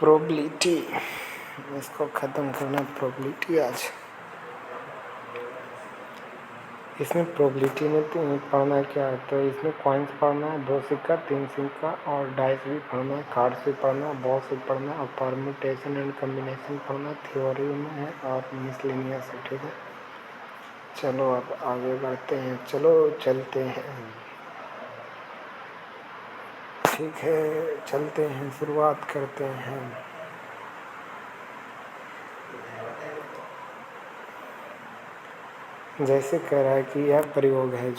Probability, इसको ख़त्म करना प्रोबेबिलिटी आज। इसमें प्रोबेबिलिटी में पढ़ना क्या है, तो इसमें कॉइन्स पढ़ना है, 2 सिक्का 3 सिक्का और डाइस भी पढ़ना है, कार्ड्स भी पढ़ना है, बॉल्स भी पढ़ना है और परम्यूटेशन एंड कम्बिनेशन पढ़ना थ्योरी में है और मिसलेनियस है। ठीक है, चलो अब आगे बढ़ते हैं, चलो चलते हैं। ठीक है, चलते हैं, शुरुआत करते हैं। जैसे कह रहा है कि यह प्रयोग है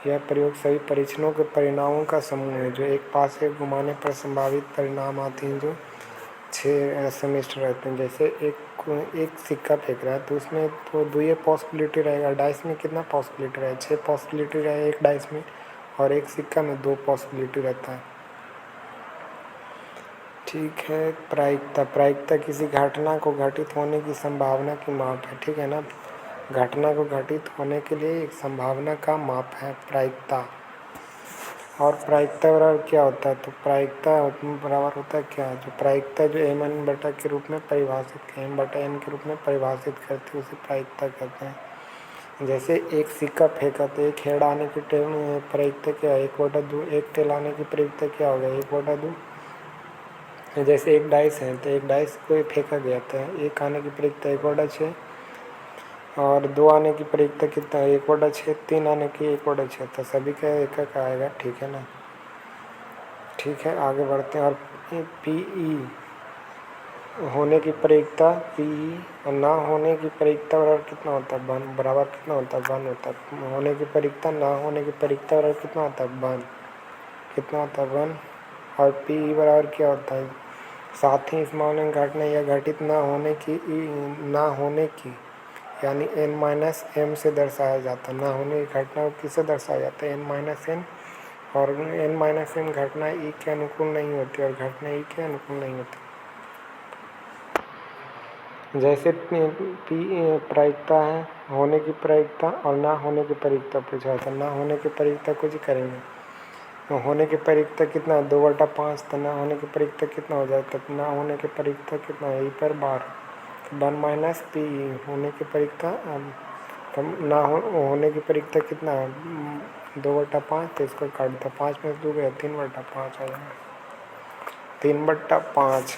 यह प्रयोग सभी परीक्षणों के परिणामों का समूह है जो एक पास के घुमाने पर संभावित परिणाम आते हैं जो 6 सेमेस्टर रहते हैं। जैसे एक सिक्का फेंक रहा है तो उसमें तो 2 पॉसिबिलिटी रहेगा, डाइस में कितना पॉसिबिलिटी रहेगा, 6 पॉसिबिलिटी रहेगा एक डाइस में, और एक सिक्का में 2 पॉसिबिलिटी रहता है। ठीक है, प्रायिकता किसी घटना को घटित होने की संभावना की माप है। ठीक है ना, घटना को घटित होने के लिए एक संभावना का माप है प्रायिकता। और प्रायिकता बराबर क्या होता है, तो प्रायिकता बराबर होता है क्या, जो प्रायिकता जो m/n के रूप में परिभाषित m/n के रूप में परिभाषित करते हैं उसे प्रायिकता कहते हैं। जैसे एक सिक्का फेंका तो एक हेड आने की प्रायिकता क्या है, 1/2, एक टेल आने की प्रायिकता क्या होगा, 1/2। जैसे एक डाइस है तो एक डाइस को फेंका गया था, एक आने की प्रायिकता 1/6 और 2 आने की प्रायिकता कितना है, 1/6, 3 आने की 1/6, तो सभी का एक एक आएगा। ठीक है ना, ठीक है, आगे बढ़ते हैं। और पीई होने की प्रायिकता, पीई और ना होने की प्रायिकता बराबर कितना होता है, 1 बराबर कितना होता है, 1 होता है। होने की प्रायिकता ना होने की प्रायिकता बराबर कितना होता है, 1, कितना होता है, 1। और पीई बराबर क्या होता है, साथ ही इस मामले में घटना या घटित ना होने की यानी n-m से दर्शाया जाता है। ना होने की घटना को किससे दर्शाया जाता है, n-m, और n-m घटना ई के अनुकूल नहीं होती और घटना ई के अनुकूल नहीं होती। जैसे प्रायिकता है, होने की प्रायिकता और ना होने की प्रायिकता पूछा था। ना होने की प्रायिकता कुछ करेंगे, तो होने की प्रायिकता कितना है, 2/5, तो ना होने की प्रायिकता कितना हो जाता है, ना होने की प्रायिकता कितना है, ई पर 12, 1 - पी। होने की प्रायिकता ना होने की प्रायिकता कितना है, 2/5, तो इसको काट दो, 5 में 2 गया, 3/5 आ जाएगा, 3/5।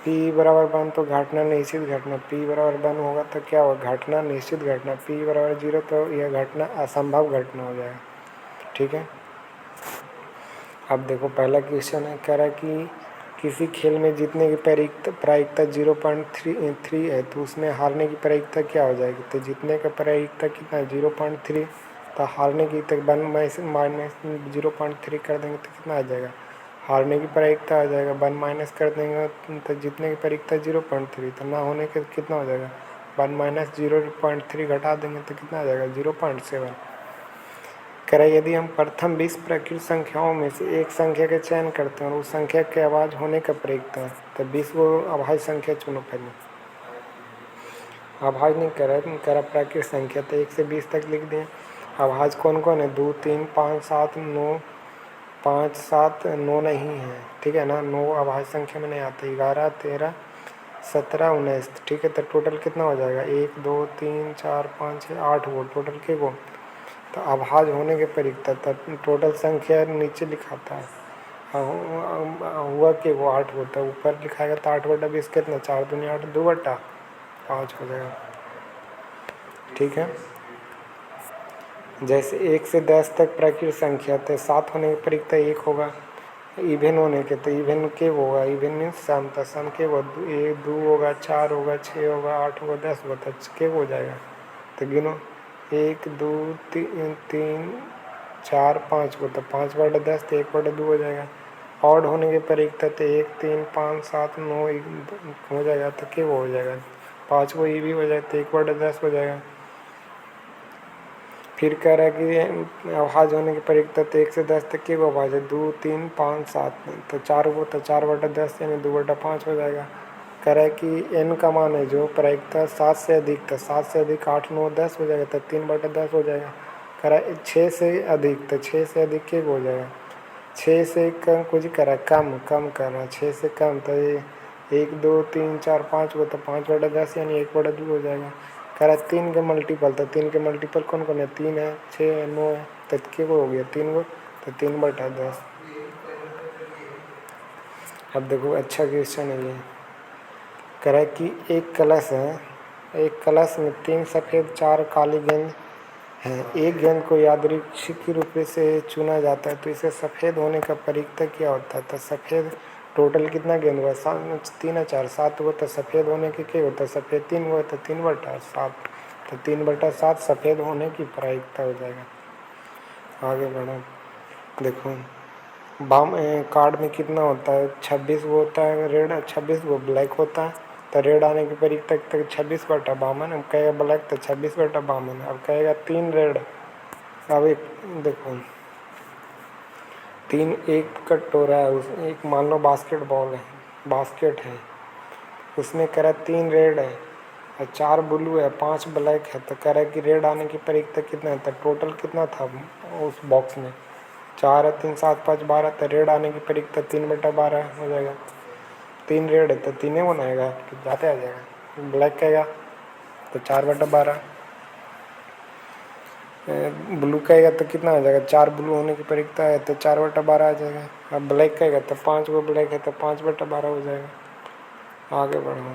पी बराबर 1 तो घटना निश्चित घटना, पी बराबर 1 होगा तो क्या होगा, घटना निश्चित घटना। पी बराबर 0 तो यह घटना असंभव घटना हो जाएगा। ठीक है, अब देखो पहला क्वेश्चन है, कह रहा है कि किसी खेल में जीतने की प्रायिकता 0.3 है तो उसमें हारने की प्रायिकता क्या हो जाएगी, तो जीतने का प्रायिकता कितना है, 0.3, तो हारने की तक 1 - 0.3 कर देंगे तो कितना आ जाएगा, हारने की प्रायिकता आ जाएगा। 1 माइनस कर देंगे तो जीतने की प्रायिकता 0.3, तो ना होने के कितना हो जाएगा, 1 - 0.3 घटा देंगे तो कितना आ जाएगा, 0.7। कह रहा है यदि हम प्रथम 20 प्राकृत संख्याओं में से एक संख्या का चयन करते हैं और उस संख्या के अभाज्य होने का प्रायिकता है, तो 20 को अभाज्य संख्या चुनो। पहले अभाज्य नहीं कह रहा प्राकृत संख्या, तो 1 से 20 तक लिख दें। अभाज्य कौन कौन है, 2 3 5 7 9, 5 7 9 नहीं है। ठीक है ना, 9 अभाज्य संख्या में नहीं आते, 11 13 17 19। ठीक है, तो टोटल कितना हो जाएगा, 1 2 3 4 5 6 8 वो टोटल के वो, तो अभाज्य होने के प्रायिकता तब टोटल संख्या नीचे लिखाता है, हुआ कि वो 8 होता है, ऊपर लिखाएगा तो 8/20 कितना, 4 दूनी 8, 2/5 हो जाएगा। ठीक है, जैसे 1 से 10 तक प्राकृत संख्या, तो 7 होने की प्रायिकता 1 होगा। इवन होने के, तो इवन के वो होगा, इवन मीन्स सम, तो सम के वो 2 होगा, 4 होगा, 6 होगा, 8 होगा, 10 होगा, तो के हो जाएगा। तो गिनो, 1 2 3 4 5 को, तो 5/10, तो 1/2 हो जाएगा। ऑड होने की प्रायिकता तो 1 3 5 7 9 हो जाएगा, तो के वो हो जाएगा, 5 को ई भी हो जाएगा, तो 1/10 हो जाएगा। फिर कह रहा है कि अभाज्य होने की प्रायिकता तो 1 से 10 तक के वो अभाज्य है, 2 3 5 7, तो 4 को, तो 4/10 यानी 2/5 हो जाएगा। कह रहा है कि n का मान है जो प्रायिकता 7 से अधिक, तो 7 से अधिक 8 9 10 हो जाएगा, तो 3/10 हो जाएगा। कह रहा है 6 से अधिक, तो 6 से अधिक के हो जाएगा, 6 से कम कुछ करा, कम कम करा 6 से कम, तो ये 1 2 3 4 5 को, तो 5/10 यानी 1/2 हो जाएगा। करा 3 के मल्टीपल, तो 3 के मल्टीपल कौन कौन है, 3 है, 6 है, 9 है, तो के को हो गया 3 को, तो 3/10। अब देखो अच्छा क्वेश्चन है ये। करा कि एक कलश है, एक कलश में 3 सफ़ेद 4 काली गेंद हैं। एक गेंद को यादृच्छिक रूप से चुना जाता है, तो इसे सफ़ेद होने का परीक्षण क्या होता है। तो सफ़ेद टोटल कितना गेंद हुआ, 3 या 4 7 हुआ, तो सफ़ेद होने के क्या होता है, सफ़ेद 3 हुआ, तो 3/7, तो 3/7 सफ़ेद होने की प्रायिकता हो जाएगा। आगे बढ़ो, देखो बाम कार्ड में कितना होता है, 26 वो होता है रेड, 26 वो ब्लैक होता है, तो रेड आने की परीक्षता तक 26/52। अब कहेगा ब्लैक, तो 26/52। अब कहेगा 3 रेड, अब एक देखो 3 एक कटोरा है, उस एक मान लो बास्केटबॉल है, बास्केट है, उसमें कह रहा 3 रेड है और 4 ब्लू है, 5 ब्लैक है, तो कह रहा है कि रेड आने की परीक्षता कितना है, तो टोटल कितना था उस बॉक्स में, 4 है, 3 7 5 12, तो रेड आने की परीक्षता 3/12 हो जाएगा। 3 रेड है तो 3 बनाएगा, जाते आ जाएगा। ब्लैक कहेगा तो 4/12, ब्लू कहेगा तो कितना आ जाएगा, 4 ब्लू होने की परीक्षता है तो 4/12 आ जाएगा। अब ब्लैक कहेगा तो 5 वो ब्लैक है तो 5/12 हो जाएगा। आगे बढ़ो,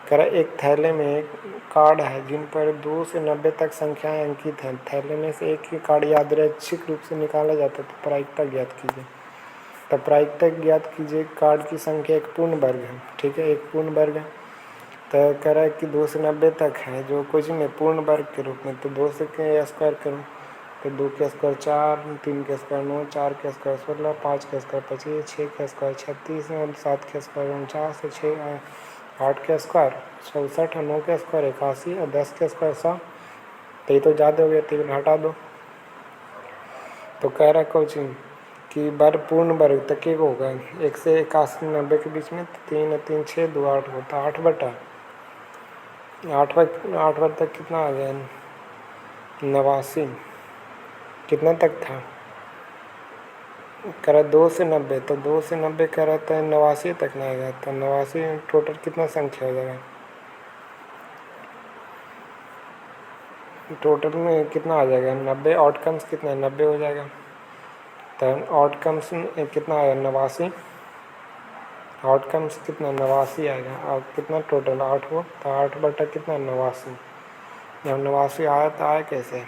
कह रहा एक थैले में एक कार्ड है जिन पर 2 से 90 तक संख्याएं अंकित हैं। थैले में से एक ही कार्ड यादृच्छिक रूप से निकाला जाता है, तो प्रायिकता ज्ञात कीजिए। तो प्रायिकता ज्ञात कीजिए, कार्ड की संख्या एक पूर्ण वर्ग है, ठीक है, एक पूर्ण वर्ग है। तो कह रहा है कि 2 से 90 तक है जो कुछ में पूर्ण वर्ग के रूप में, तो 2 से के स्क्वायर करूँ, तो 2 के स्क्वायर 4, 3 के स्क्वायर 9, 4 के स्क्वायर 16, 5 के स्क्वायर 25, 6 के स्क्वायर 36, और 7 के स्क्वायर 49, 8 के स्क्वायर 64, और 9 के स्क्वायर 81, और 10 के स्क्वायर 100। तो ये तो ज़्यादा हो गया, तो हटा दो। तो कह रहा कोचिंग कि वर्ग पूर्ण वर्ग तक के होगा 1 से 81 90 के बीच में, 3 3 6 2 8 होता, 8/8 तक कितना आ गया, 89। कितना तक था, करा 2 से 90, तो 2 से 90 कह रहा था 89 तक ना आएगा, तो 89 टोटल कितना संख्या हो जाएगा, टोटल में कितना आ जाएगा 90, आउटकम्स कितना 90 हो जाएगा। तो आउटकम्स कितना आएगा 89, आउटकम्स कितना 89 आएगा। और कितना टोटल 8 हो, तो 8 बटा कितना 89। जब 89 आया तो आया कैसे,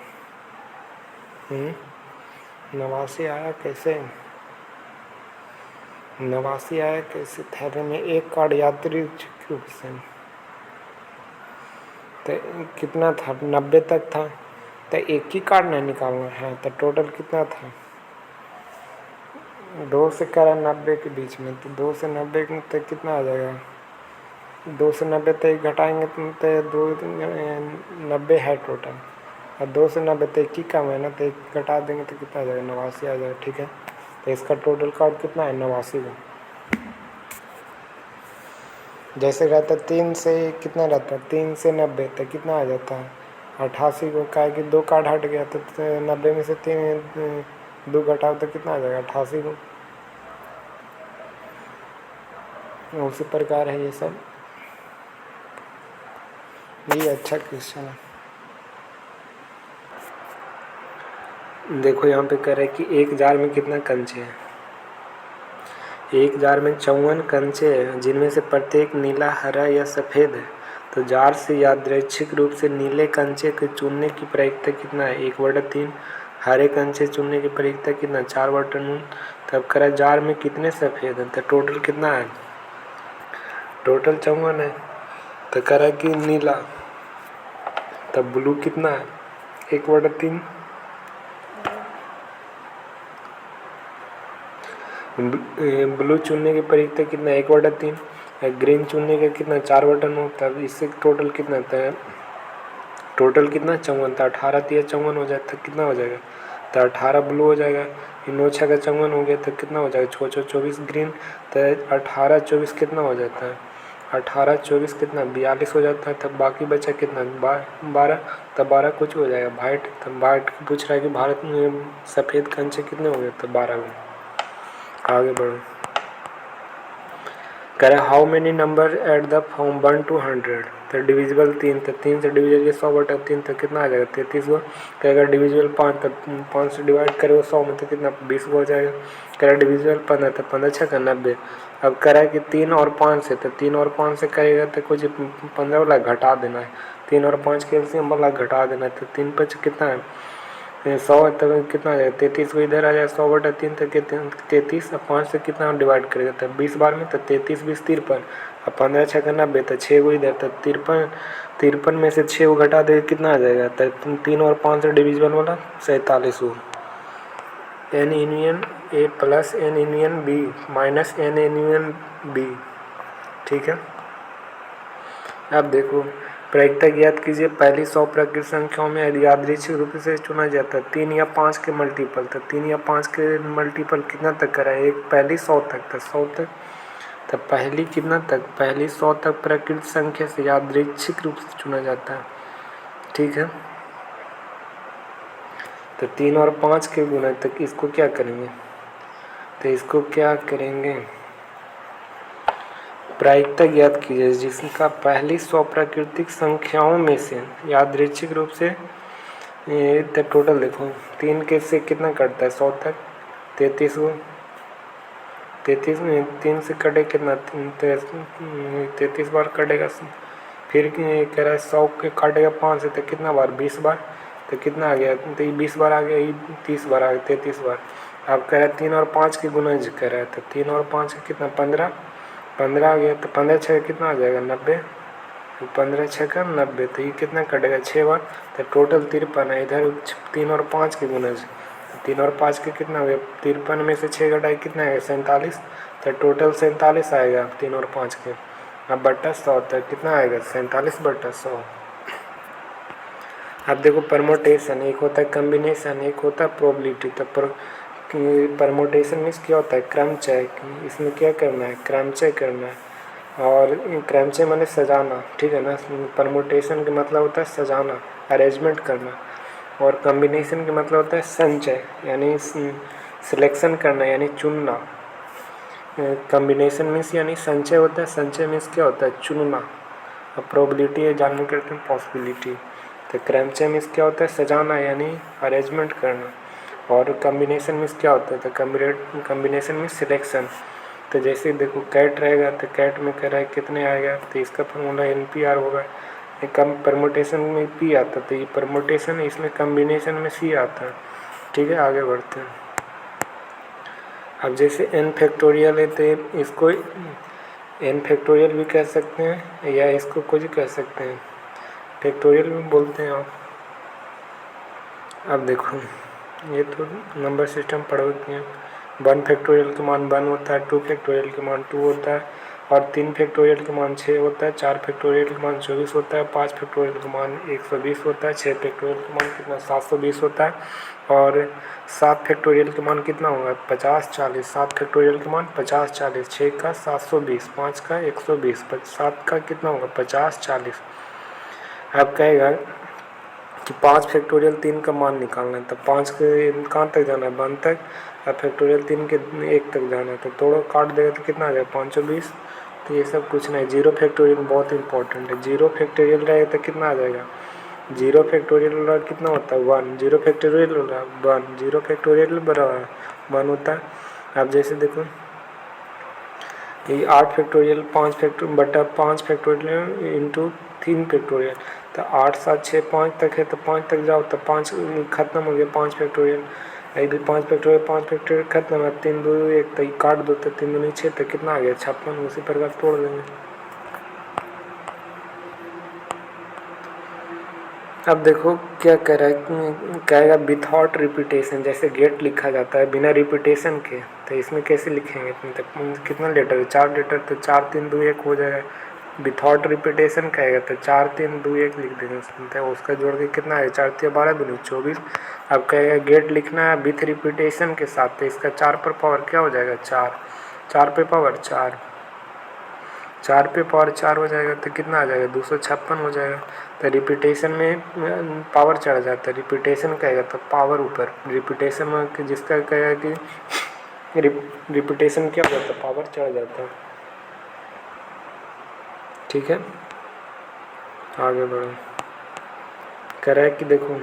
89 आया कैसे, 89 आया कैसे, थैले में एक कार्ड यादृच्छिक रूप से, तो कितना था 90 तक था, तो एक ही कार्ड नहीं निकालना है, तो टोटल कितना था 2 से करा 90 के बीच में, तो 2 से 90 तक कितना आ जाएगा, 2 से 90 तक घटाएंगे तो 2 90 है टोटल, और 2 से 90 तक एक ही कम है ना, तो एक घटा देंगे तो कितना आ जाएगा 89 आ जाएगा, ठीक है। तो इसका टोटल कार्ड कितना है 89 का। जैसे रहता 3 से कितना रहता है, 3 से 90 तक कितना आ जाता है 88 को, का कि 2 कार्ड हट गया तो 90 में से 3 2 घटाओ तो कितना आ जाएगा 88 को। उसी प्रकार है ये सब, ये अच्छा क्वेश्चन है। देखो यहाँ पे कह रहे हैं कि एक जार में कितना कंचे हैं, एक जार में 54 कंचे हैं जिनमें से प्रत्येक नीला हरा या सफ़ेद है। तो जार से यादृच्छिक रूप से नीले कंचे के चुनने की प्रायिकता कितना है 1/3, हरे कंचे चुनने की प्रायिकता कितना 4/9। तब कह रहा है जार में कितने सफ़ेद हैं, तो टोटल कितना है, टोटल 54 है। तो कह रहा है कि नीला, तब ब्लू कितना है 1/3, ब्लू चुनने की प्रायिकता कितना 1/3, ग्रीन चुनने का कितना 4/9। तब इससे टोटल कितना था, टोटल कितना 54 था, 18 3 54 हो जाता, कितना हो जाएगा, तो 18 ब्लू हो जाएगा, इन 9 6 का 54 हो गया, तो कितना हो जाएगा 6 6 24 ग्रीन, तो 18 24 कितना हो जाता है, 18 24 कितना 42 हो जाता है। तब बाकी बचा कितना 12, तब 12 कुछ हो जाएगा वाइट। तब वाइट पूछ रहा है कि भारत में सफ़ेद कंचे कितने हो गए, तो 12 हुए। आगे बढ़ो। कह रहा how many number at the form 1 to 100, तो डिविजिबल 3, तो 3 से डिविजल 100/3 तो कितना आ जाएगा 33 गो। कहेगा डिविजिबल 5, तो 5 से डिवाइड करेगा 100 में तो कितना 20 गो हो जाएगा। कह रहा डिविजिबल 15, तो 15 छः 90। अब कह रहा है कि 3 और 5 से, तो 3 और 5 से करेगा तो कुछ 15 वाला घटा देना है, 3 और 5 के एलसीएम वाला घटा देना है। तो 3 5 कितना है 100, तक कितना आ जाएगा 33 को इधर आ जाएगा 100/3 तक 33। अब 5 से कितना डिवाइड करेगा तो 20 बार में, तो 33 20 53। अब 15 छः 90, तो 6 को इधर, तो 53 में से 6 को घटा देगा कितना आ जाएगा तो 3 और 5 से डिविजिबल वाला 47 को। N union A plus N union B minus N union B, ठीक है। अब देखो प्रायिकता ज्ञात कीजिए। पहली 100 प्राकृतिक संख्याओं में यदि यादृच्छिक रूप से चुना जाता है 3 या 5 के मल्टीपल, तो 3 या 5 के मल्टीपल कितना तक करा है, एक पहली 100 तक, तो 100 तक, तो पहली कितना तक, पहली 100 तक प्राकृतिक संख्या से यादृच्छिक रूप से चुना जाता है, ठीक है। तो 3 और 5 के गुना तक इसको क्या करेंगे, तो इसको क्या करेंगे प्रायिकता ज्ञात कीजिए जिसका पहली 100 प्राकृतिक संख्याओं में से यादृच्छिक रूप से तो टोटल देखो 3 के से कितना कटता है 100 तक 33 को, 33 में 3 से कटे कितना 33 बार कटेगा। फिर कह रहा है 100 के काटेगा 5 से तो कितना बार 20 बार, तो कितना आ गया तो 20 बार आ गया, 30 बार आ गया 33 बार। अब कह रहा है 3 और 5 के गुना कह रहा है, तो 3 और 5 का कितना 15 आ गया, तो 15 छः कितना आ जाएगा 90, 15 छः का 90, तो ये कितना कटेगा 6 बार, तो टोटल 53 है। इधर 3 और 5 के गुना 3 और 5 के कितना हो गया 53 में से 6 घटाए कितना आएगा 47, तो टोटल 47 आएगा 3 और 5 के। अब बट्टा 100 तक कितना आएगा 47/100। अब देखो परमोटेशन, एक होता है कम्बिनेशन, एक होता है प्रोबेबिलिटी। तो परमोटेशन मीन्स क्या होता है क्रमचय, इसमें क्या करना है क्रमचय करना है, और क्रमचय माने सजाना, ठीक है ना। परमोटेशन का मतलब होता है सजाना, अरेंजमेंट करना, और कम्बिनेशन का मतलब होता है संचय यानी सिलेक्शन करना यानी चुनना। कम्बिनेशन मीन्स यानी संचय होता है, संचय मीन्स क्या होता है चुनना। अब प्रोबेबिलिटी है जानने करते हैं पॉसिबिलिटी। तो क्रमचय मीन्स क्या होता है सजाना यानी अरेंजमेंट करना, और कम्बिनेशन मीन्स क्या होता है तो कम्बिनेशन मीन्स सिलेक्शन। तो जैसे देखो कैट रहेगा तो कैट में कह रहा है कितने आएगा, तो इसका फॉर्मूला NPR होगा। कम परमोटेशन में P आता है, तो ये परमोटेशन है, इसमें कम्बिनेशन में C आता है, ठीक है। आगे बढ़ते हैं। अब जैसे n फैक्टोरियल है तो इसको n फैक्टोरियल भी कह सकते हैं या इसको कुछ कह सकते हैं, फैक्टोरियल भी बोलते हैं आप। अब देखो ये तो नंबर सिस्टम पढ़ोगे, 1 फैक्टोरियल के मान 1 होता है, 2 फैक्टोरियल के मान 2 होता है, और 3 फैक्टोरियल के मान 6 होता है, 4 फैक्टोरियल के मान 24 होता है, 5 फैक्टोरियल के मान 120 होता है, 6 फैक्टोरियल के मान कितना 720 होता है, और 7 फैक्टोरियल के मान कितना होगा 50 40। 7 फैक्टोरियल के मान 50 40, 6 का 720, 5 का 120, 7 का कितना होगा 50 40। अब कहेगा कि 5 फैक्टोरियल 3 का मान निकालना है, तो 5 के कहाँ तक जाना है 1 तक, और फैक्टोरियल 3 के 1 तक जाना है, तो थोड़ा काट देगा तो कितना आ जाएगा 520। तो ये सब कुछ नहीं, 0 फैक्टोरियल बहुत इंपॉर्टेंट है। 0 फैक्टोरियल रहेगा तो कितना आ जाएगा, 0 फैक्टोरियल वाला कितना होता है 1, 0 फैक्टोरियल वाला 1, 0 फैक्टोरियल बराबर 1 होता है। अब जैसे देखो ये 8 फैक्टोरियल 5 फैक्टोरियल बटा 5 फैक्टोरियल इंटू 3 फैक्टोरियल, तो 8 7 6 5 तक है, तो 5 तक जाओ तो 5 खत्म हो गया 5 फैक्टोरियल। यदि 5 फैक्टोरियल खत्म है 3 2 1, तो काट दो तो 3 दूनी 6, तो कितना आ गया 56। उसी प्रकार तोड़ देंगे। अब देखो क्या कह रहा है, कहेगा विथआउट रिपीटेशन, जैसे गेट लिखा जाता है बिना रिपीटेशन के, तो इसमें कैसे लिखेंगे, तो कितना लेटर है 4 लेटर, तो 4 3 2 1 हो जाएगा। विथआउट रिपीटेशन कहेगा तो 4 3 2 1 लिख देंगे, तो उसका जोड़ के कितना है 4 3 12 दूनी 24। अब कहेगा गेट लिखना है विथ रिपीटेशन के साथ, तो इसका 4 पर पावर क्या हो जाएगा 4, 4 पे पावर 4, 4 पे पावर 4 हो जाएगा, तो कितना आ जाएगा 256 हो जाएगा। तो रिपीटेशन में पावर चढ़ जाता है, रिपीटेशन कहेगा तो पावर ऊपर, रिपीटेशन में जिसका कहेगा कि रिपीटेशन क्या हो जाता है, पावर चढ़ जाता है। ठीक है, आगे बढ़ो। कह रहा है कि देखो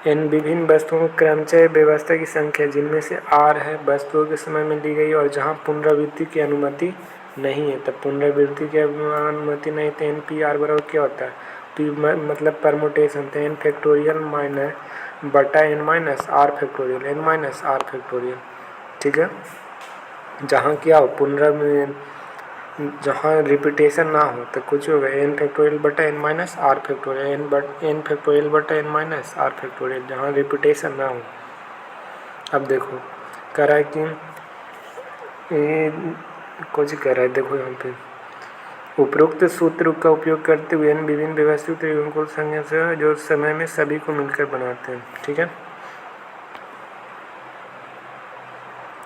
इन विभिन्न वस्तुओं क्रमचय व्यवस्था की संख्या जिनमें से आर है वस्तुओं के समय में दी गई और जहां पुनरावृत्ति की अनुमति नहीं है। तब पुनरावृत्ति की अनुमति नहीं तो एन पी आर बराबर क्या होता है, पी मतलब परमुटेशन, तो एन फैक्टोरियल माइनस बटा N minus R factorial, N minus R factorial. ठीक है, जहाँ क्या हो जहाँ रिपीटेशन ना हो तो कुछ होगा एन फैक्टोरियल बटा N minus R factorial, N factorial बटा एन माइनस आर फैक्टोरियल, जहाँ रिपीटेशन ना हो। अब देखो कह रहा है कि ये कुछ कह रहा है, देखो यहाँ पे उपरोक्त सूत्र का उपयोग करते हुए इन विभिन्न व्यवस्थित युग्मकों संख्या से जो समय में सभी को मिलकर बनाते हैं। ठीक है,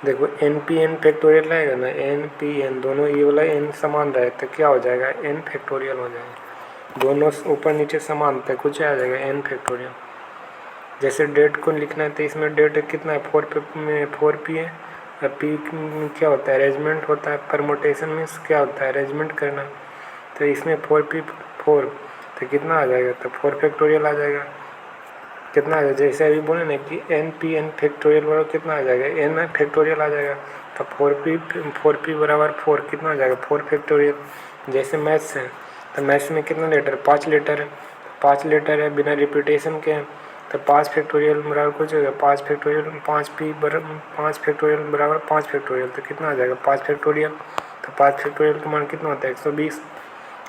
देखो एन पी एन फैक्टोरियल रहेगा ना, एन पी एन दोनों ये वाला एन समान रहे तो क्या हो जाएगा, एन फैक्टोरियल हो जाएगा। दोनों ऊपर नीचे समान तो कुछ आ जाएगा एन फैक्टोरियल। जैसे डेट को लिखना है तो इसमें डेट कितना है, 4p है, और पी क्या होता है, अरेंजमेंट होता है। परमुटेशन मीन्स क्या होता है, अरेंजमेंट करना। तो इसमें 4p 4 तो कितना आ जाएगा, तो 4 फैक्टोरियल आ जाएगा। कितना आ जाएगा, जैसे अभी बोले ना कि एन पी एन फैक्टोरियल बराबर कितना आ जाएगा, एन फैक्टोरियल आ जाएगा। तो 4p बराबर 4 कितना आ जाएगा, 4 फैक्टोरियल। जैसे मैथ्स है तो मैथ्स में कितना लेटर, 5 लेटर है, 5 लेटर है बिना रिपीटेशन के हैं। तो 5 फैक्टोरियल बराबर कुछ हो गया 5 फैक्टोरियल, 5p बराबर 5 फैक्टोरियल बराबर 5 फैक्टोरियल, तो कितना आ जाएगा 5 फैक्टोरियल। तो 5 फैक्टोरियल का मान कितना होता है, 120।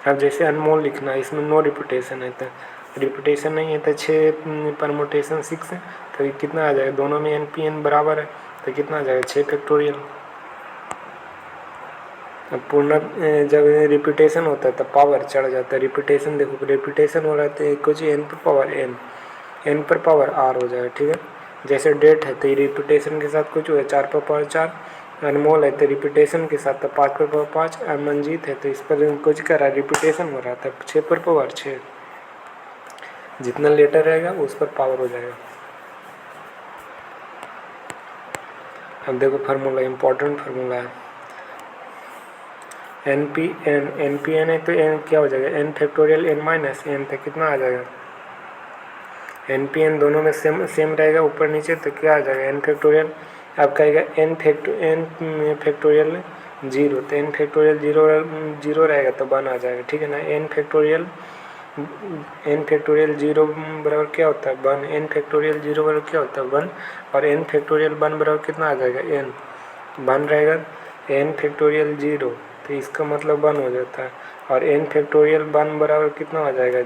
अब जैसे अनमोल लिखना है, इसमें नो रिपीटेशन है तो रिपीटेशन नहीं है तो 6 परमुटेशन 6 है, तो ये कितना आ जाएगा, दोनों में एन पी एन बराबर है तो कितना आ जाएगा 6 फैक्टोरियल। अब पूर्ण जब रिपीटेशन होता है तो पावर चढ़ जाता है। रिपीटेशन देखो रिपीटेशन हो रहा है तो कुछ एन पर पावर एन पर पावर आर हो जाएगा। ठीक है, जैसे डेट है तो रिपीटेशन के साथ कुछ हुआ 4 पर पावर 4, अनमोल है तो रिपीटेशन के साथ तो 5 पर पावर 5, अमनजीत है तो इस पर कुछ कर रहा है रिपीटेशन हो रहा था 6 पर पावर 6, जितना लेटर रहेगा उस पर पावर हो जाएगा। अब देखो फार्मूला, इम्पोर्टेंट फार्मूला है, एन पी एन है तो एन क्या हो जाएगा, N factorial N minus N, तो कितना आ जाएगा, एन पी एन दोनों में सेम रहेगा ऊपर नीचे तो क्या आ जाएगा एन फैक्टोरियल। अब कहेगा एन फैक्टोरियल जीरो, तो एन फैक्टोरियल जीरो रहेगा तो 1 आ जाएगा। ठीक है ना, एन फैक्टोरियल जीरो बराबर क्या होता है 1, एन फैक्टोरियल जीरो बराबर क्या होता है 1, और एन फैक्टोरियल 1 बराबर कितना आ जाएगा एन 1 रहेगा, एन फैक्टोरियल जीरो तो इसका मतलब 1 हो जाता है, और एन फैक्टोरियल 1 बराबर कितना आ जाएगा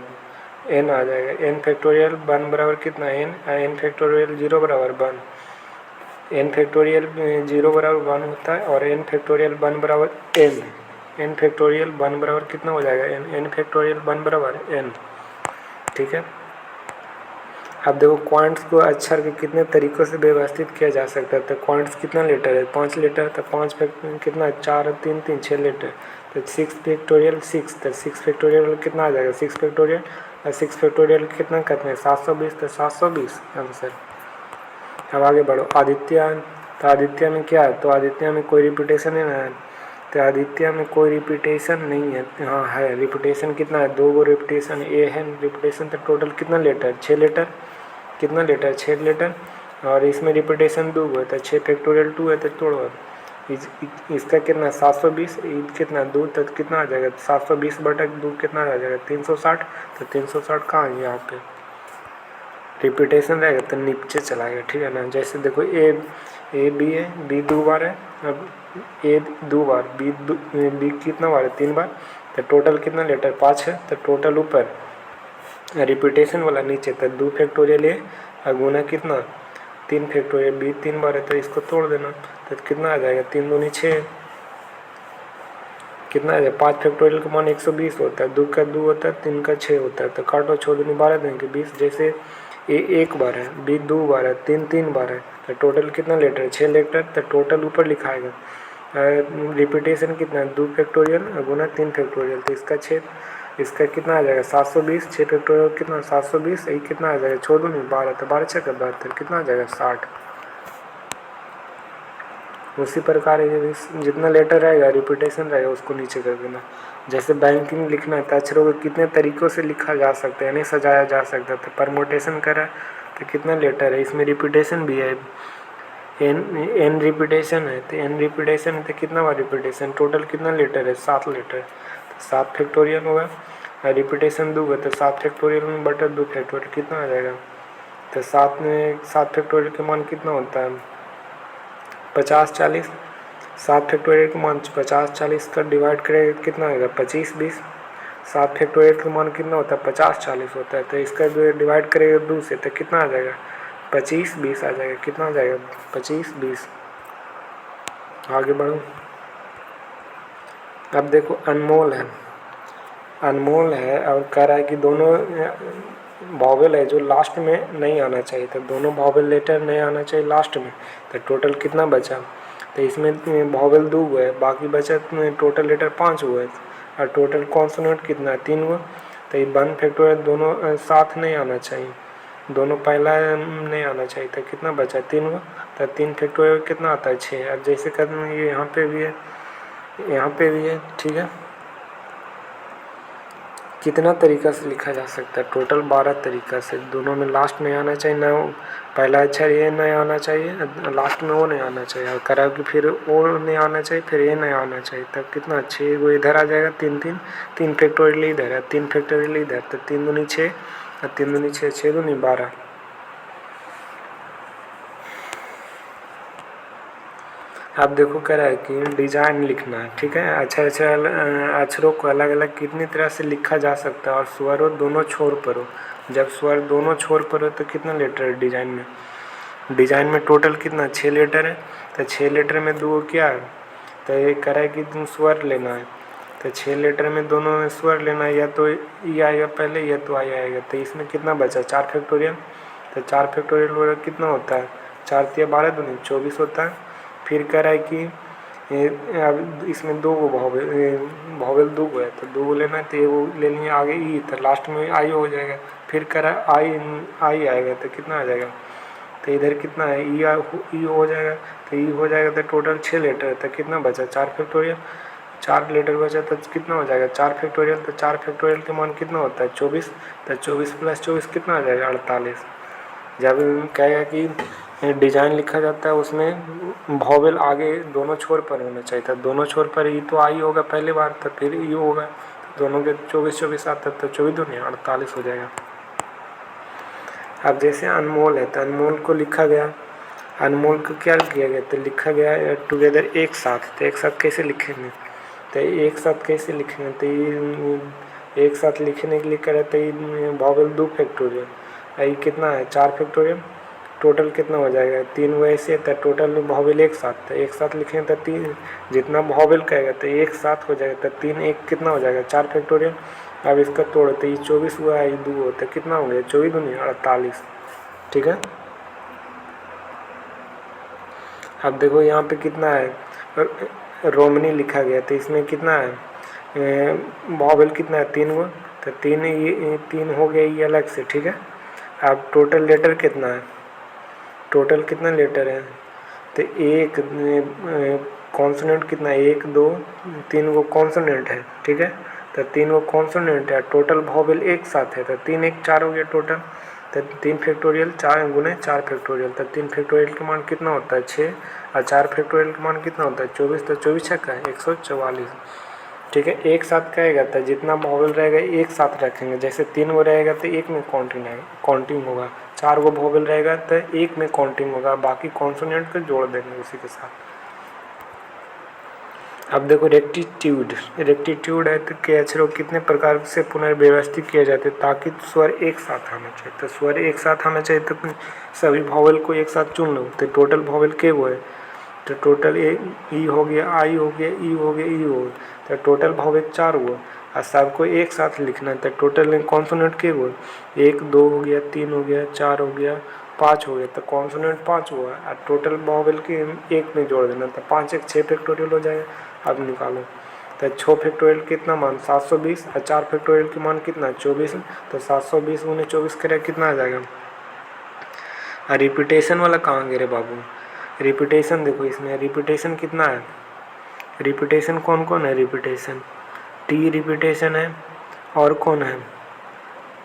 एन आ जाएगा, एन फैक्टोरियल 1 बराबर कितना एन फैक्टोरियल जीरो बराबर 1, एन फैक्टोरियल जीरो बराबर 1 होता है, और एन फैक्टोरियल 1 बराबर एन फैक्टोरियल 1 बराबर कितना हो जाएगा एन फैक्टोरियल 1 बराबर एन। ठीक है, अब देखो क्वांट्स को अक्षर के कितने तरीक़ों से व्यवस्थित किया जा सकता है। तो क्वांट्स कितना लेटर है, 5 लेटर, तो 5 कितना 4 3 3 6 लेटर, तो 6 फैक्टोरियल 6, तो 6 फैक्टोरियल कितना आ जाएगा 6 फैक्टोरियल, और 6 फैक्टोरियल कितना करते हैं 720, तो 720 आंसर। अब आगे बढ़ो, आदित्य, तो आदित्य में क्या है, तो आदित्य में कोई रिपीटेशन नहीं है, तो आदित्य में कोई रिपीटेशन नहीं है। हाँ है, रिपीटेशन कितना है 2 गो रिपीटेशन ए है रिपीटेशन, तो टोटल कितना लेटर 6 लेटर, कितना लेटर 6 लेटर, और इसमें रिपीटेशन 2 है तो 6 फैक्टोरियल 2 है तो तोड़ो इसका कितना 720, कितना 2 तो कितना आ जाएगा 720 बटा 2 कितना आ जाएगा 360, तो 360 कहाँ है यहाँ पे रिपीटेशन रहेगा तो नीचे चला गया। ठीक है ना, जैसे देखो ए बी है, बी 2 बार है, अब ए 2 बार, बी कितना बार है 3 बार, तो टोटल कितना लेटर 5 है, तो टोटल ऊपर रिपीटेशन वाला नीचे तो 2 फैक्टोरियल ए और गुना कितना 3 फैक्टोरियल बी 3 बार है तो इसको तोड़ देना, तो कितना आ जाएगा 3 दूनी 6, कितना आ जाएगा 5 फैक्टोरियल का मान 120 होता है, 2 का 2 होता है, 3 का 6 होता है, तो काटो 6 दूनी 12 देंगे 20। जैसे ए 1 बार है, बी 2 बार है, 3 बार है, तो टोटल कितना लेटर है 6 लेटर, तो टोटल ऊपर लिखाएगा रिपीटेशन कितना 2 फैक्टोरियल गुना 3 फैक्टोरियल, तो इसका 6, इसका कितना आ जाएगा 720, 6 फैक्टोरियल कितना 720, यही कितना आ जाएगा 6 दूनी 12, तो 12 6 का 72, कितना आ जाएगा 60। उसी प्रकार ये जितना लेटर रहेगा रिपीटेशन रहेगा उसको नीचे कर देना। जैसे बैंकिंग लिखना है तो अक्षरों को कितने तरीक़ों से लिखा जा सकता है, यानी सजाया जा सकता है। तो परमोटेशन करा तो कितना लेटर है, इसमें रिपीटेशन भी है, एन रिपीटेशन है। तो एन रिपीटेशन है तो कितना बार रिपीटेशन, टोटल कितना लेटर है, 7 लेटर। तो 7 फैक्टोरियल होगा, और रिपीटेशन 2 है तो 7 फैक्टोरियल में बटा 2 फैक्टोरियल कितना आ जाएगा। तो 7 फैक्टोरियल के मान कितना होता है, 50 40। 7 फैक्टोरियल के मान 50 40 का डिवाइड करेगा कितना आएगा, 25 20। 7 फैक्टोरियल का मान कितना होता है, 50 40 होता है। तो इसका डिवाइड करेगा 2 से तो कितना आ जाएगा, 25 20 आ जाएगा। कितना आ जाएगा, 25 20। आगे बढ़ो। अब देखो अनमोल है, अनमोल है और कह रहा है कि दोनों वॉवेल है जो लास्ट में नहीं आना चाहिए, तो दोनों वॉवेल लेटर नहीं आना चाहिए लास्ट में। तो टोटल कितना बचा, तो इसमें वॉवेल 2 हुआ है, बाकी बचा टोटल लेटर 5 हुआ है। और टोटल कॉन्सोनेंट कितना है, 3 हुआ। तो ये 1 फैक्टोरियल दोनों साथ नहीं आना चाहिए, दोनों पहला नहीं आना चाहिए। तो कितना बचा, 3 हुआ। तो 3 फैक्टोरियल कितना आता है, 6। अब जैसे कदम ये यहाँ पे भी है, यहाँ पे भी है, ठीक है। कितना तरीका से लिखा जा सकता है, टोटल 12 तरीका से। दोनों में लास्ट नहीं आना चाहिए, ना पहला अक्षर ये नहीं आना चाहिए, लास्ट में वो नहीं आना चाहिए। और करा कि फिर वो नहीं आना चाहिए, फिर ये नहीं आना चाहिए। तब कितना, 6 वो इधर आ जाएगा, 3 3 3 फैक्टोरियल इधर है, 3 फैक्टोरियल इधर। तो 3 दूनी 6 और 3 दूनी 6, 6 दूनी 12। अब देखो कह रहा है कि डिजाइन लिखना है, ठीक है। अक्षरों को अलग अलग कितनी तरह से लिखा जा सकता है, और स्वर हो दोनों छोर पर हो। जब स्वर दोनों छोर पर हो तो कितना लेटर है डिजाइन में, डिजाइन में टोटल कितना, 6 लेटर है। तो 6 लेटर में 2 क्या है, तो ये कह रहा है कि तुम स्वर लेना है। तो 6 लेटर में दोनों स्वर लेना है, या तो ई आएगा पहले या तो आई आएगा। तो इसमें कितना बचा, 4 फैक्टोरियल। तो 4 फैक्टोरियल कितना होता है, 4 तिया 12 दूनी 24 होता है। फिर कह रहा है कि अब इसमें 2 वॉवेल 2 है, तो 2 लेना है, तो ये वो ले लिए आगे ई, तो लास्ट में आई हो जाएगा। फिर कह रहा है आई आएगा तो कितना आ जाएगा, तो इधर कितना है, ई हो जाएगा। तो ई हो जाएगा तो टोटल 6 लेटर है। तो कितना बचा, 4 फैक्टोरियल। 4 लेटर बचा तो कितना हो जाएगा, 4 फैक्टोरियल। तो 4 फैक्टोरियल के मान कितना होता है, 24। तो 24 + 24 कितना आ जाएगा, 48। जब कहेगा कि डिजाइन लिखा जाता है उसमें वॉवेल आगे दोनों छोर पर होना चाहिए था, दोनों छोर पर ई तो आई होगा पहली बार, तो फिर ई होगा, दोनों के 24 24 आता है, तो 24 दूनी 48 हो जाएगा। अब जैसे अनमोल है, तो अनमोल को लिखा गया, अनमोल को क्या किया गया, तो लिखा गया टुगेदर एक साथ। तो एक साथ कैसे लिखेंगे, तो एक साथ कैसे लिखेंगे, तो ये एक साथ लिखने के लिए करे तो ये वॉवेल 2 फैक्टोरियल, ये कितना है, 4 फैक्टोरियल। टोटल कितना हो जाएगा, 3 वैसे, तो टोटल वॉवेल एक साथ, तो एक साथ लिखेंगे तो 3 जितना वॉवेल कहेगा तो एक साथ हो जाएगा। तो 3 1 कितना हो जाएगा, 4 फैक्टोरियल। अब इसका तोड़, तो ये 24 हुआ है, ये 2 हो, तो कितना हो गया, 24 दूनी 48, ठीक है। अब देखो यहाँ पे कितना है, रोमनी लिखा गया, तो इसमें कितना है, वॉवेल कितना है, 3 हुआ। तो 3 ये 3 हो गया ये अलग से, ठीक है। अब टोटल लेटर कितना है, टोटल कितना लेटर है, तो एक कॉन्सोनेंट कितना है, 1 2 3 वो कॉन्सोनेंट है, ठीक है। तो 3 वो कॉन्सोनेंट है, टोटल वॉवेल एक साथ है, तो 3 1 4 हो गया टोटल। तो 3 फैक्टोरियल 4 गुने 4 फैक्टोरियल, तो 3 फैक्टोरियल का मान कितना होता है, 6। और 4 फैक्टोरियल का मान कितना होता है, 24। तो 24 छक्का है 144, ठीक है। एक साथ कहेगा तो जितना वॉवेल रहेगा एक साथ रखेंगे, जैसे 3 वो रहेगा तो एक में काउंटिंग होगा, 4 वो वॉवेल रहेगा तो एक में काउंटिंग होगा, बाकी कॉन्सोनेंट को जोड़ देंगे उसी के साथ। अब देखो रेक्टिट्यूड है तो के अक्षरों कितने प्रकार से पुनर्व्यवस्थित किए जाते हैं ताकि स्वर एक साथ आना चाहिए। तो स्वर एक साथ आना चाहिए तो सभी वॉवेल को एक साथ चुन लो। तो टोटल वॉवेल के वो है, तो टोटल ई हो गया, आई हो गया, ई हो गया, ई हो गया। तो टोटल वॉवेल 4 हुआ और सबको एक साथ लिखना है। तो टोटल कॉन्सोनेंट के हुआ, 1 2 हो गया, 3 हो गया, 4 हो गया, 5 हो गया। तो कॉन्सोनेंट 5 हुआ और टोटल वॉवेल के एक में जोड़ देना, तो 5 1 6 फैक्टोरियल हो जाएगा। अब निकालो, तो 6 फैक्टोरियल कितना मान 720 और 4 फैक्टोरियल के मान कितना 24। तो 720 × 24 करे कितना आ जाएगा। और रिपीटेशन वाला कहाँ गए रे बाबू, रिपीटेशन देखो इसमें रिपीटेशन कितना है, रिपीटेशन कौन कौन है, रिपीटेशन टी रिपीटेशन है और कौन है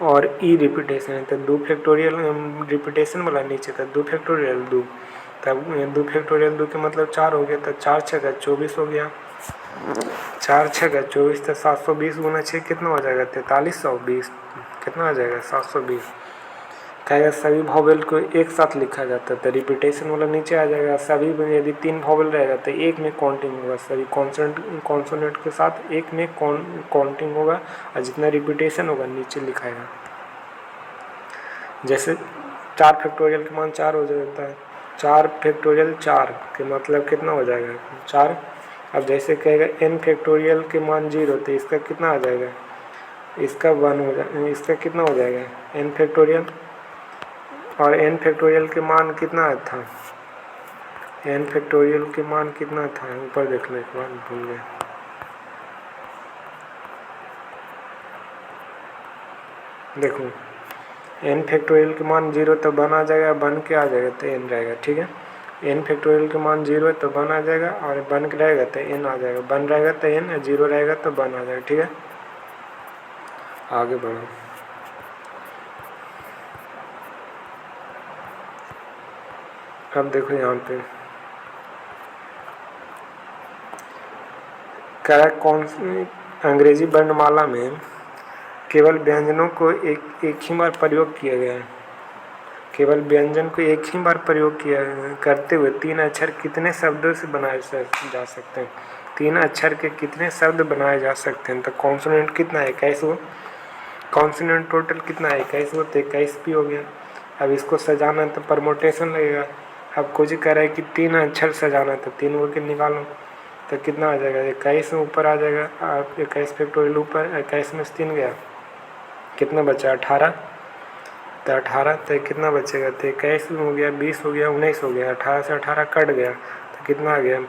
और ई रिपीटेशन है। तो 2 फैक्टोरियल रिपीटेशन वाला नीचे था 2 फैक्टोरियल 2, तब 2 फैक्टोरियल 2 के मतलब 4 हो गया, तो 4 छः 24 हो गया, 4 छः 24, तो 720 गुना 6 कितना हो जाएगा 4320, कितना आ जाएगा 720। कहेगा सभी वॉवेल को एक साथ लिखा जाता है तो रिपीटेशन वाला नीचे आ जाएगा, सभी में यदि 3 वॉवेल रहेगा तो एक में काउंटिंग होगा, सभी कॉन्सोनेंट के साथ एक में काउंटिंग होगा और जितना रिपीटेशन होगा नीचे लिखाएगा। जैसे 4 फैक्टोरियल के मान 4 हो जाता है, 4 फैक्टोरियल 4 के मतलब कितना हो जाएगा 4। अब जैसे कहेगा n फैक्टोरियल के मान 0 तो इसका कितना आ जाएगा, इसका 1 हो जाएगा, इसका कितना हो जाएगा n फैक्टोरियल, और n फैक्टोरियल के मान कितना था, n फैक्टोरियल के मान कितना था ऊपर देख लो एक बार, भूल गए। देखो n फैक्टोरियल के मान 0 तो 1 आ जाएगा, 1 के आ जाएगा तो n रहेगा, ठीक है। n फैक्टोरियल के मान 0 है तो 1 आ जाएगा और 1 रहेगा तो n आ जाएगा, 1 रहेगा तो n, 0 रहेगा तो 1 आ जाएगा, ठीक है। आगे बढ़ो। अब देखो यहाँ पे क्या कौन अंग्रेजी वर्णमाला में केवल व्यंजनों को एक ही बार प्रयोग किया गया है, केवल व्यंजन को एक ही बार प्रयोग किया करते हुए 3 अक्षर कितने शब्दों से बनाए जा सकते हैं, 3 अक्षर के कितने शब्द बनाए जा सकते हैं। तो कॉन्सोनेंट कितना है 21 हो, कॉन्सोनेंट टोटल कितना है 21 हो, तो 21 भी हो गया। अब इसको सजाना है तो परमोटेशन लगेगा। अब कुछ कह रहा है कि 3 अक्षर सजाना है तो 3 वर्ग निकालो तो कितना आ जाएगा 21 में ऊपर आ जाएगा, 21 फैक्टोरियल ऊपर, 21 में 3 गया, कितना बचा 18, तो 18 तो कितना बचेगा तो 21 हो गया, 20 हो गया, 19 हो गया, 18 से 18 कट गया तो कितना आ गया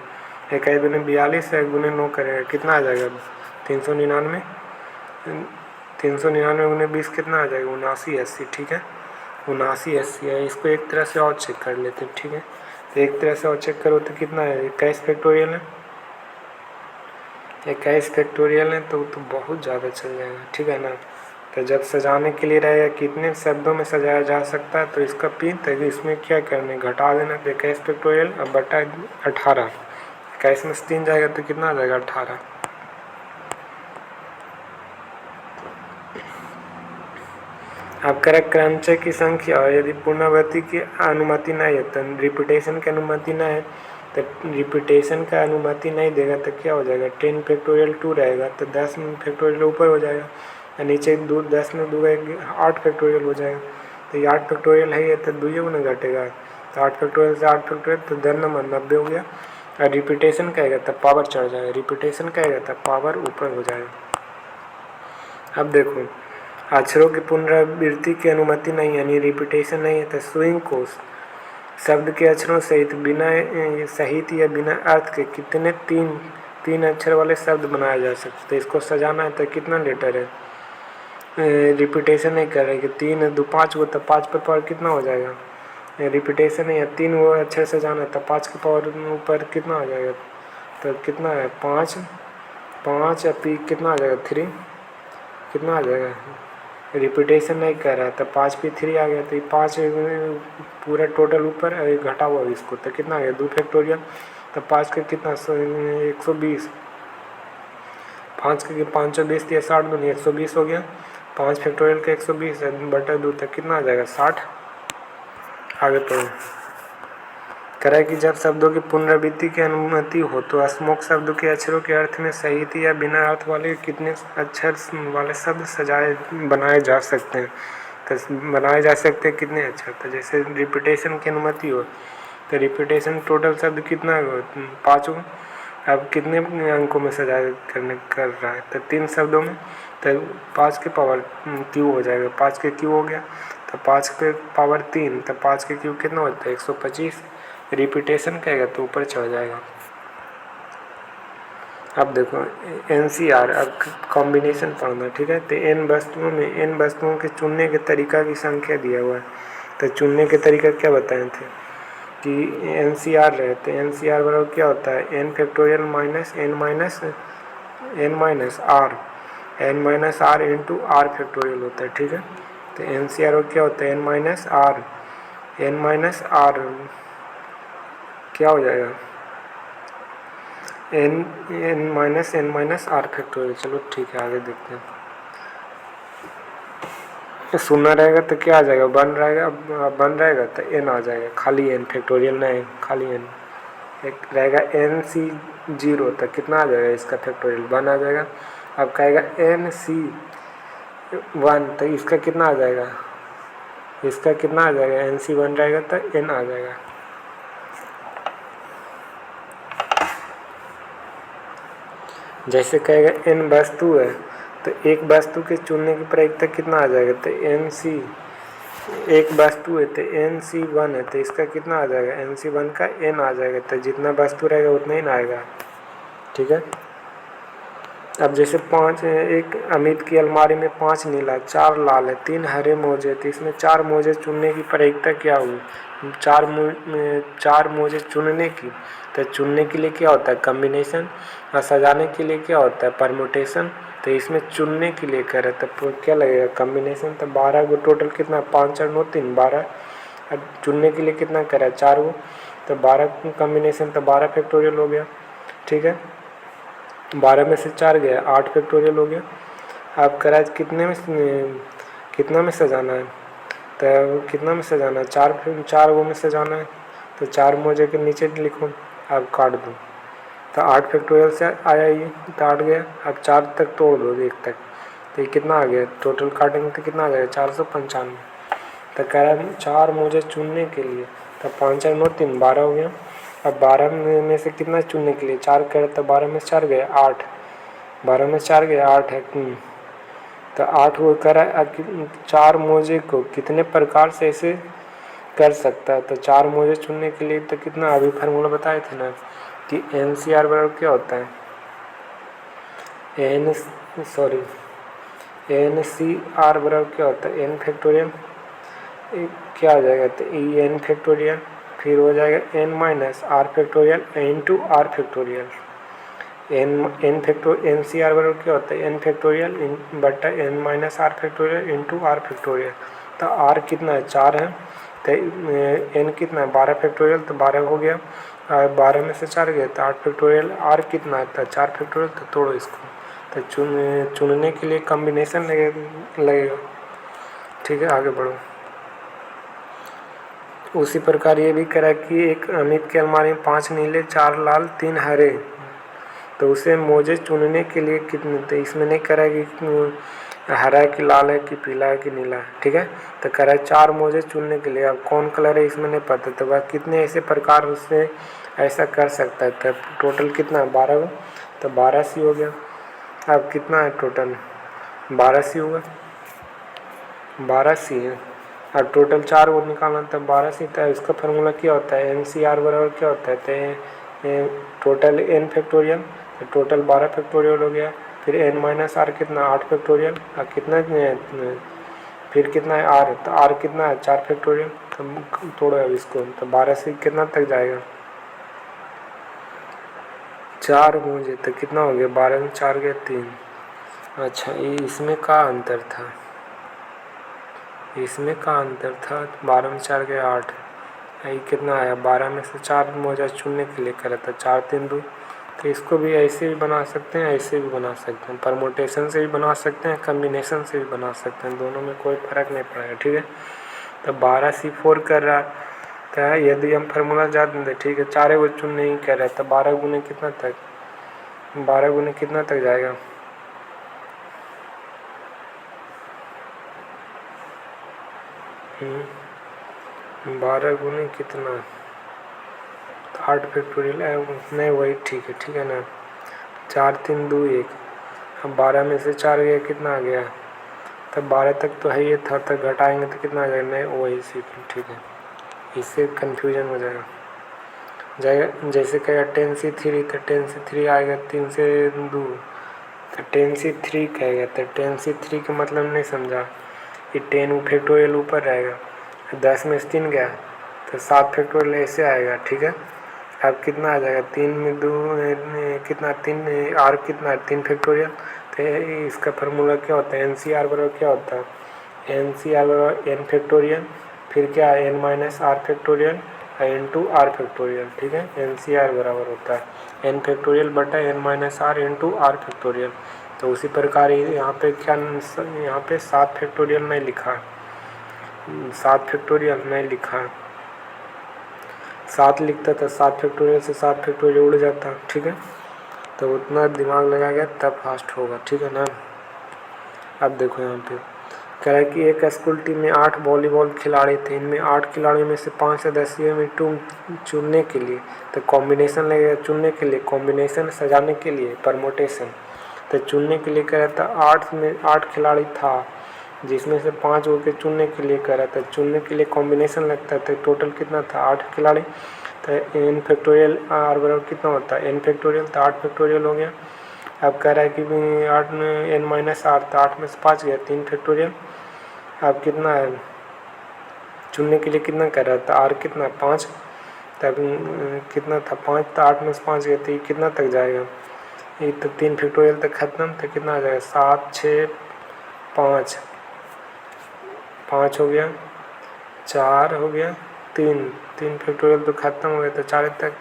21 दूनी 42 है, गुने 9 करेगा कितना आ जाएगा 399, 399 गुने 20 कितना आ जाएगा 7980, ठीक है 7980 है। इसको एक तरह से और चेक कर लेते हैं, ठीक है। तो एक तरह से और चेक करो तो कितना है 21 फैक्टोरियल है, 21 फैक्टोरियल है तो बहुत ज़्यादा चल जाएगा, ठीक है ना। तो जब सजाने के लिए रहेगा कितने शब्दों में सजाया जा सकता है तो इसका पिन, तो इसमें क्या करना घटा देना, तो 21 फैक्टोरियल अब बटा 18, 21 में 3 जाएगा तो कितना आ जाएगा 18। अब करेक्ट क्रमचय की संख्या और यदि पुनरावृत्ति की अनुमति नहीं है तो रिपीटेशन की अनुमति नहीं है, तो रिपीटेशन का अनुमति नहीं देगा तो क्या हो जाएगा 10 फैक्टोरियल 2 रहेगा तो 10 फैक्टोरियल ऊपर हो जाएगा, नीचे 10 में 2 8 फैक्टोरियल हो जाएगा, तो ये 8 फैक्टोरियल है ये तो 2 गुना घटेगा, तो 8 फैक्टोरियल से 8 फैक्टोरियल तो 10 नंबर 90 हो गया। और रिपीटेशन कहेगा तब पावर चढ़ जाएगा, रिपीटेशन कहेगा तब पावर ऊपर हो जाएगा। अब देखो अक्षरों की पुनरावृत्ति की अनुमति नहीं है यानी रिपीटेशन नहीं है, तो स्विंग कोश शब्द के अक्षरों सहित बिना सहित या बिना अर्थ के कितने 3 अक्षर वाले शब्द बनाए जा सकते। तो इसको सजाना है तो कितना लेटर है, रिपीटेशन नहीं कर रहे कि 3 2 5 वो तो 5 पर पावर कितना हो जाएगा, रिपीटेशन नहीं है 3 वो अक्षर सजाना है तो 5 के पावर ऊपर कितना आ जाएगा, तो कितना है 5 5 पी कितना आ जाएगा 3, कितना आ जाएगा, रिपीटेशन नहीं कर रहा है तो 5 पे 3 आ गया, तो 5 पूरा टोटल ऊपर घटा हुआ इसको तो कितना आ गया 2 फैक्टोरियल, तो 5 का कितना 120, 5 के 520 या 60 दूनी 120 हो गया, 5 फैक्टोरियल का 120 बटा 2 तक कितना आ जाएगा 60। आगे तो करें कि जब शब्दों की पुनरावृत्ति की अनुमति हो तो अस्मोक शब्दों के अक्षरों के अर्थ में सहित या बिना अर्थ वाले कितने अक्षर वाले शब्द बनाए जा सकते हैं, तो बनाए जा सकते हैं कितने अक्षर, तो जैसे रिपीटेशन की अनुमति हो तो रिपीटेशन टोटल शब्द कितना 5 हो, अब कितने अंकों में सजाए कर रहा है तो 3 शब्दों में, तो 5 के पावर क्यू हो जाएगा, 5 के क्यू हो गया तो 5 के पावर 3, तो 5 के क्यू कितना होता है 125, रिपीटेशन कहेगा तो ऊपर चढ़ जाएगा। अब देखो NCR अब कॉम्बिनेशन पढ़ना, ठीक है। तो n वस्तुओं के चुनने के तरीका की संख्या दिया हुआ है, तो चुनने के तरीका क्या बताए थे, कि एन सी आर रहे, तो एन सी आर बराबर क्या होता है, N factorial minus N minus R into R factorial होता है, ठीक है। तो एन सी आर क्या होता है, एन माइनस आर क्या हो जाएगा, एन माइनस आर फैक्टोरियल। चलो ठीक है, आगे देखते हैं। शून्य रहेगा तो क्या आ जाएगा, वन रहेगा तो एन आ जाएगा, खाली एन फैक्टोरियल नहीं, खाली एन। एक रहेगा एन सी जीरो, तो कितना आ जाएगा इसका फैक्टोरियल, वन आ जाएगा। अब कहेगा एन सी वन, तो इसका कितना आ जाएगा, इसका कितना आ जाएगा, एन सी वन रहेगा तो एन आ जाएगा। जैसे कहेगा एन वस्तु है, तो एक वस्तु के चुनने की प्रायिकता कितना आ जाएगा, तो एन सी, एक वस्तु है तो एन सी वन है, तो इसका कितना आ जाएगा, एन सी वन का एन आ जाएगा। तो जितना वस्तु रहेगा उतना ही ना आएगा, ठीक है। अब जैसे पाँच, एक अमित की अलमारी में 5 नीला, 4 लाल है, 3 हरे मोजे, तो इसमें 4 मोजे चुनने की प्रायिकता क्या हुई, 4 मोजे चुनने की। तो चुनने के लिए क्या होता है, कम्बिनेशन, और सजाने के लिए क्या होता है, परमुटेशन। तो इसमें चुनने के लिए कह रहे, तो क्या लगेगा, कम्बिनेशन। तो 12 को टोटल कितना, 5 4 9 3 12। अब चुनने के लिए कितना करा, 4 को, तो 12 कम्बिनेशन, तो 12 फैक्टोरियल हो गया, ठीक है। 12 में से 4 गया, 8 फैक्टोरियल हो गया। अब करा कितना में सजाना है, तो कितना में सजाना है, 4 वो में सजाना है, तो 4 मोजे के नीचे लिखो, अब काट दो, तो 8 फैक्टोरियल से आया ये, तो 8 गया। अब 4 तक तोड़ दो, 1 तक, तो ये कितना आ गया, टोटल काटेंगे तो कितना आ जाएगा, 495। तो कह रहा है 4 मोजे चुनने के लिए, तो 5 4 9 3 12 हो गया। अब 12 में से कितना चुनने के लिए, 4 करे, तो 12 में से 4 गया 8, 12 में से 4 गया 8 है, तो 8 वो करा। 4 मोजे को कितने प्रकार से ऐसे कर सकता है, तो 4 मोजे चुनने के लिए तो कितना, अभी फार्मूला बताए थे ना कि एन सी आर बराबर क्या होता है, एन सी आर बराबर क्या होता है, एन फैक्टोरियल क्या आ जाएगा, तो ई एन फैक्टोरियल, फिर हो जाएगा N minus R factorial into R factorial. N C R बराबर क्या होता है, एन फैक्टोरियल बटा N minus R factorial into R factorial. तो आर कितना है, 4 है, तो एन कितना है, 12 फैक्टोरियल, तो 12 हो गया। 12 में से 4 गया, तो 8 फैक्टोरियल। आर कितना है, तो 4 फैक्टोरियल, तो तोड़ो इसको, तो चुनने के लिए कम्बिनेशन लगेगा, ठीक है। आगे बढ़ो। उसी प्रकार ये भी करा कि एक अमित की अलमारी में 5 नीले, 4 लाल, 3 हरे, तो उसे मोजे चुनने के लिए कितने, तो इसमें नहीं करा कि हरा है कि लाल है कि पीला है कि नीला है, ठीक है। तो करा 4 मोजे चुनने के लिए, अब कौन कलर है इसमें नहीं पता, तो वह कितने ऐसे प्रकार उससे ऐसा कर सकता है। तो टोटल कितना है, 12, तो 12 सी हो गया। अब कितना है टोटल, 12 सी होगा, 12 सी है। अब टोटल 4 वो निकालना, तब 12 सी। तो इसका फार्मूला क्या होता है, एन सी आर बराबर क्या होता है, तो टोटल एन फैक्टोरियल, तो टोटल 12 फैक्टोरियल हो गया। फिर एन माइनस आर कितना, 8 फैक्टोरियल, और कितना फिर कितना है आर, तो आर कितना है, 4 फैक्टोरियल। तो तोड़ो अब इसको, तो 12 से कितना तक जाएगा, 4 मुझे, तो कितना हो गया, 12 में 4 गया 3। अच्छा, ये इसमें का अंतर था, इसमें का अंतर था, 12 में 4 गया 8, ये कितना आया, 12 में से 4 मोजा चुनने के लिए करा था, 4 3 2। तो इसको भी ऐसे भी बना सकते हैं, ऐसे भी बना सकते हैं, परमोटेशन से भी बना सकते हैं, कम्बिनेशन से भी बना सकते हैं, दोनों में कोई फ़र्क नहीं पड़ेगा, ठीक है। तो 12 सी 4 कर रहा है, यदि हम फार्मूला जान दें, ठीक है, 4 को चुन नहीं कर रहा है, तो 12 गुने कितना तक, 12 गुने कितना तक जाएगा, 12 गुने कितना, 8 फैक्टोरियल है, नहीं वही ठीक है ना, 4 3 2 1। अब 12 में से 4 गया, कितना आ गया, तब 12 तक तो है ये था, तक घटाएंगे तो कितना आ जाएगा, नहीं वही सीख, ठीक है। इससे कन्फ्यूजन हो जाएगा। जैसे कहेगा 10 से 3, तो 10 से 3 आएगा, 3 से 2, तो 10 से 3 कहेगा, तो 10 से 3 का मतलब नहीं समझा, ये 10 फैक्टोरियल ऊपर रहेगा, 10 में से 3 गया, तो 7 फैक्टोरियल ऐसे आएगा, ठीक है। अब कितना आ जाएगा, 3 में 2 कितना, 3 आर कितना है 3 फैक्टोरियल। तो इसका फार्मूला क्या होता है, एन सी आर बराबर क्या होता है, एन सी आर बराबर एन फैक्टोरियल, फिर क्या है N minus R factorial into R factorial, ठीक है। एन सी आर बराबर होता है एन फैक्टोरियल बटा N minus R into R factorial. तो उसी प्रकार यहाँ पे क्या, यहाँ पे 7 फैक्टोरियल नहीं लिखा, 7 फैक्टोरियल नहीं लिखा, 7 लिखता था 7 फैक्टोरियल से 7 फैक्टोरियल उड़ जाता, ठीक है। तो उतना दिमाग लगाएगा तब फास्ट होगा, ठीक है ना। अब देखो यहाँ पे कह रहा है कि एक स्कूल टीम में 8 वॉलीबॉल खिलाड़ी थे, इनमें 8 खिलाड़ियों में से 5 सदस्यों में टीम चुनने के लिए, तो कॉम्बिनेशन लगेगा, चुनने के लिए कॉम्बिनेशन, सजाने के लिए परमोटेशन। तो चुनने के लिए कह रहा था 8 में 8 खिलाड़ी था, जिसमें से 5 को के चुनने के लिए कह रहा था, चुनने के लिए कॉम्बिनेशन लगता है। तो टोटल कितना था 8 खिलाड़ी। तो एन फैक्टोरियल आर बराबर कितना होता है एन फैक्टोरियल, तो 8 फैक्टोरियल हो गया। अब कह रहा है कि 8 में एन माइनस आर, तो 8 में से 5 गया 3 फैक्टोरियल। अब कितना है, चुनने के लिए कितना कह रहा था आर कितना 5, तब कितना था 5, तो 8 में से 5 गया, तो ये कितना तक जाएगा, ये तो 3 फैक्टोरियल तक खत्म। तो कितना आ जाएगा 7 6 5, 5 हो गया, 4 हो गया, 3 फैक्टोरियल तो खत्म हो गया, तो 4 तक।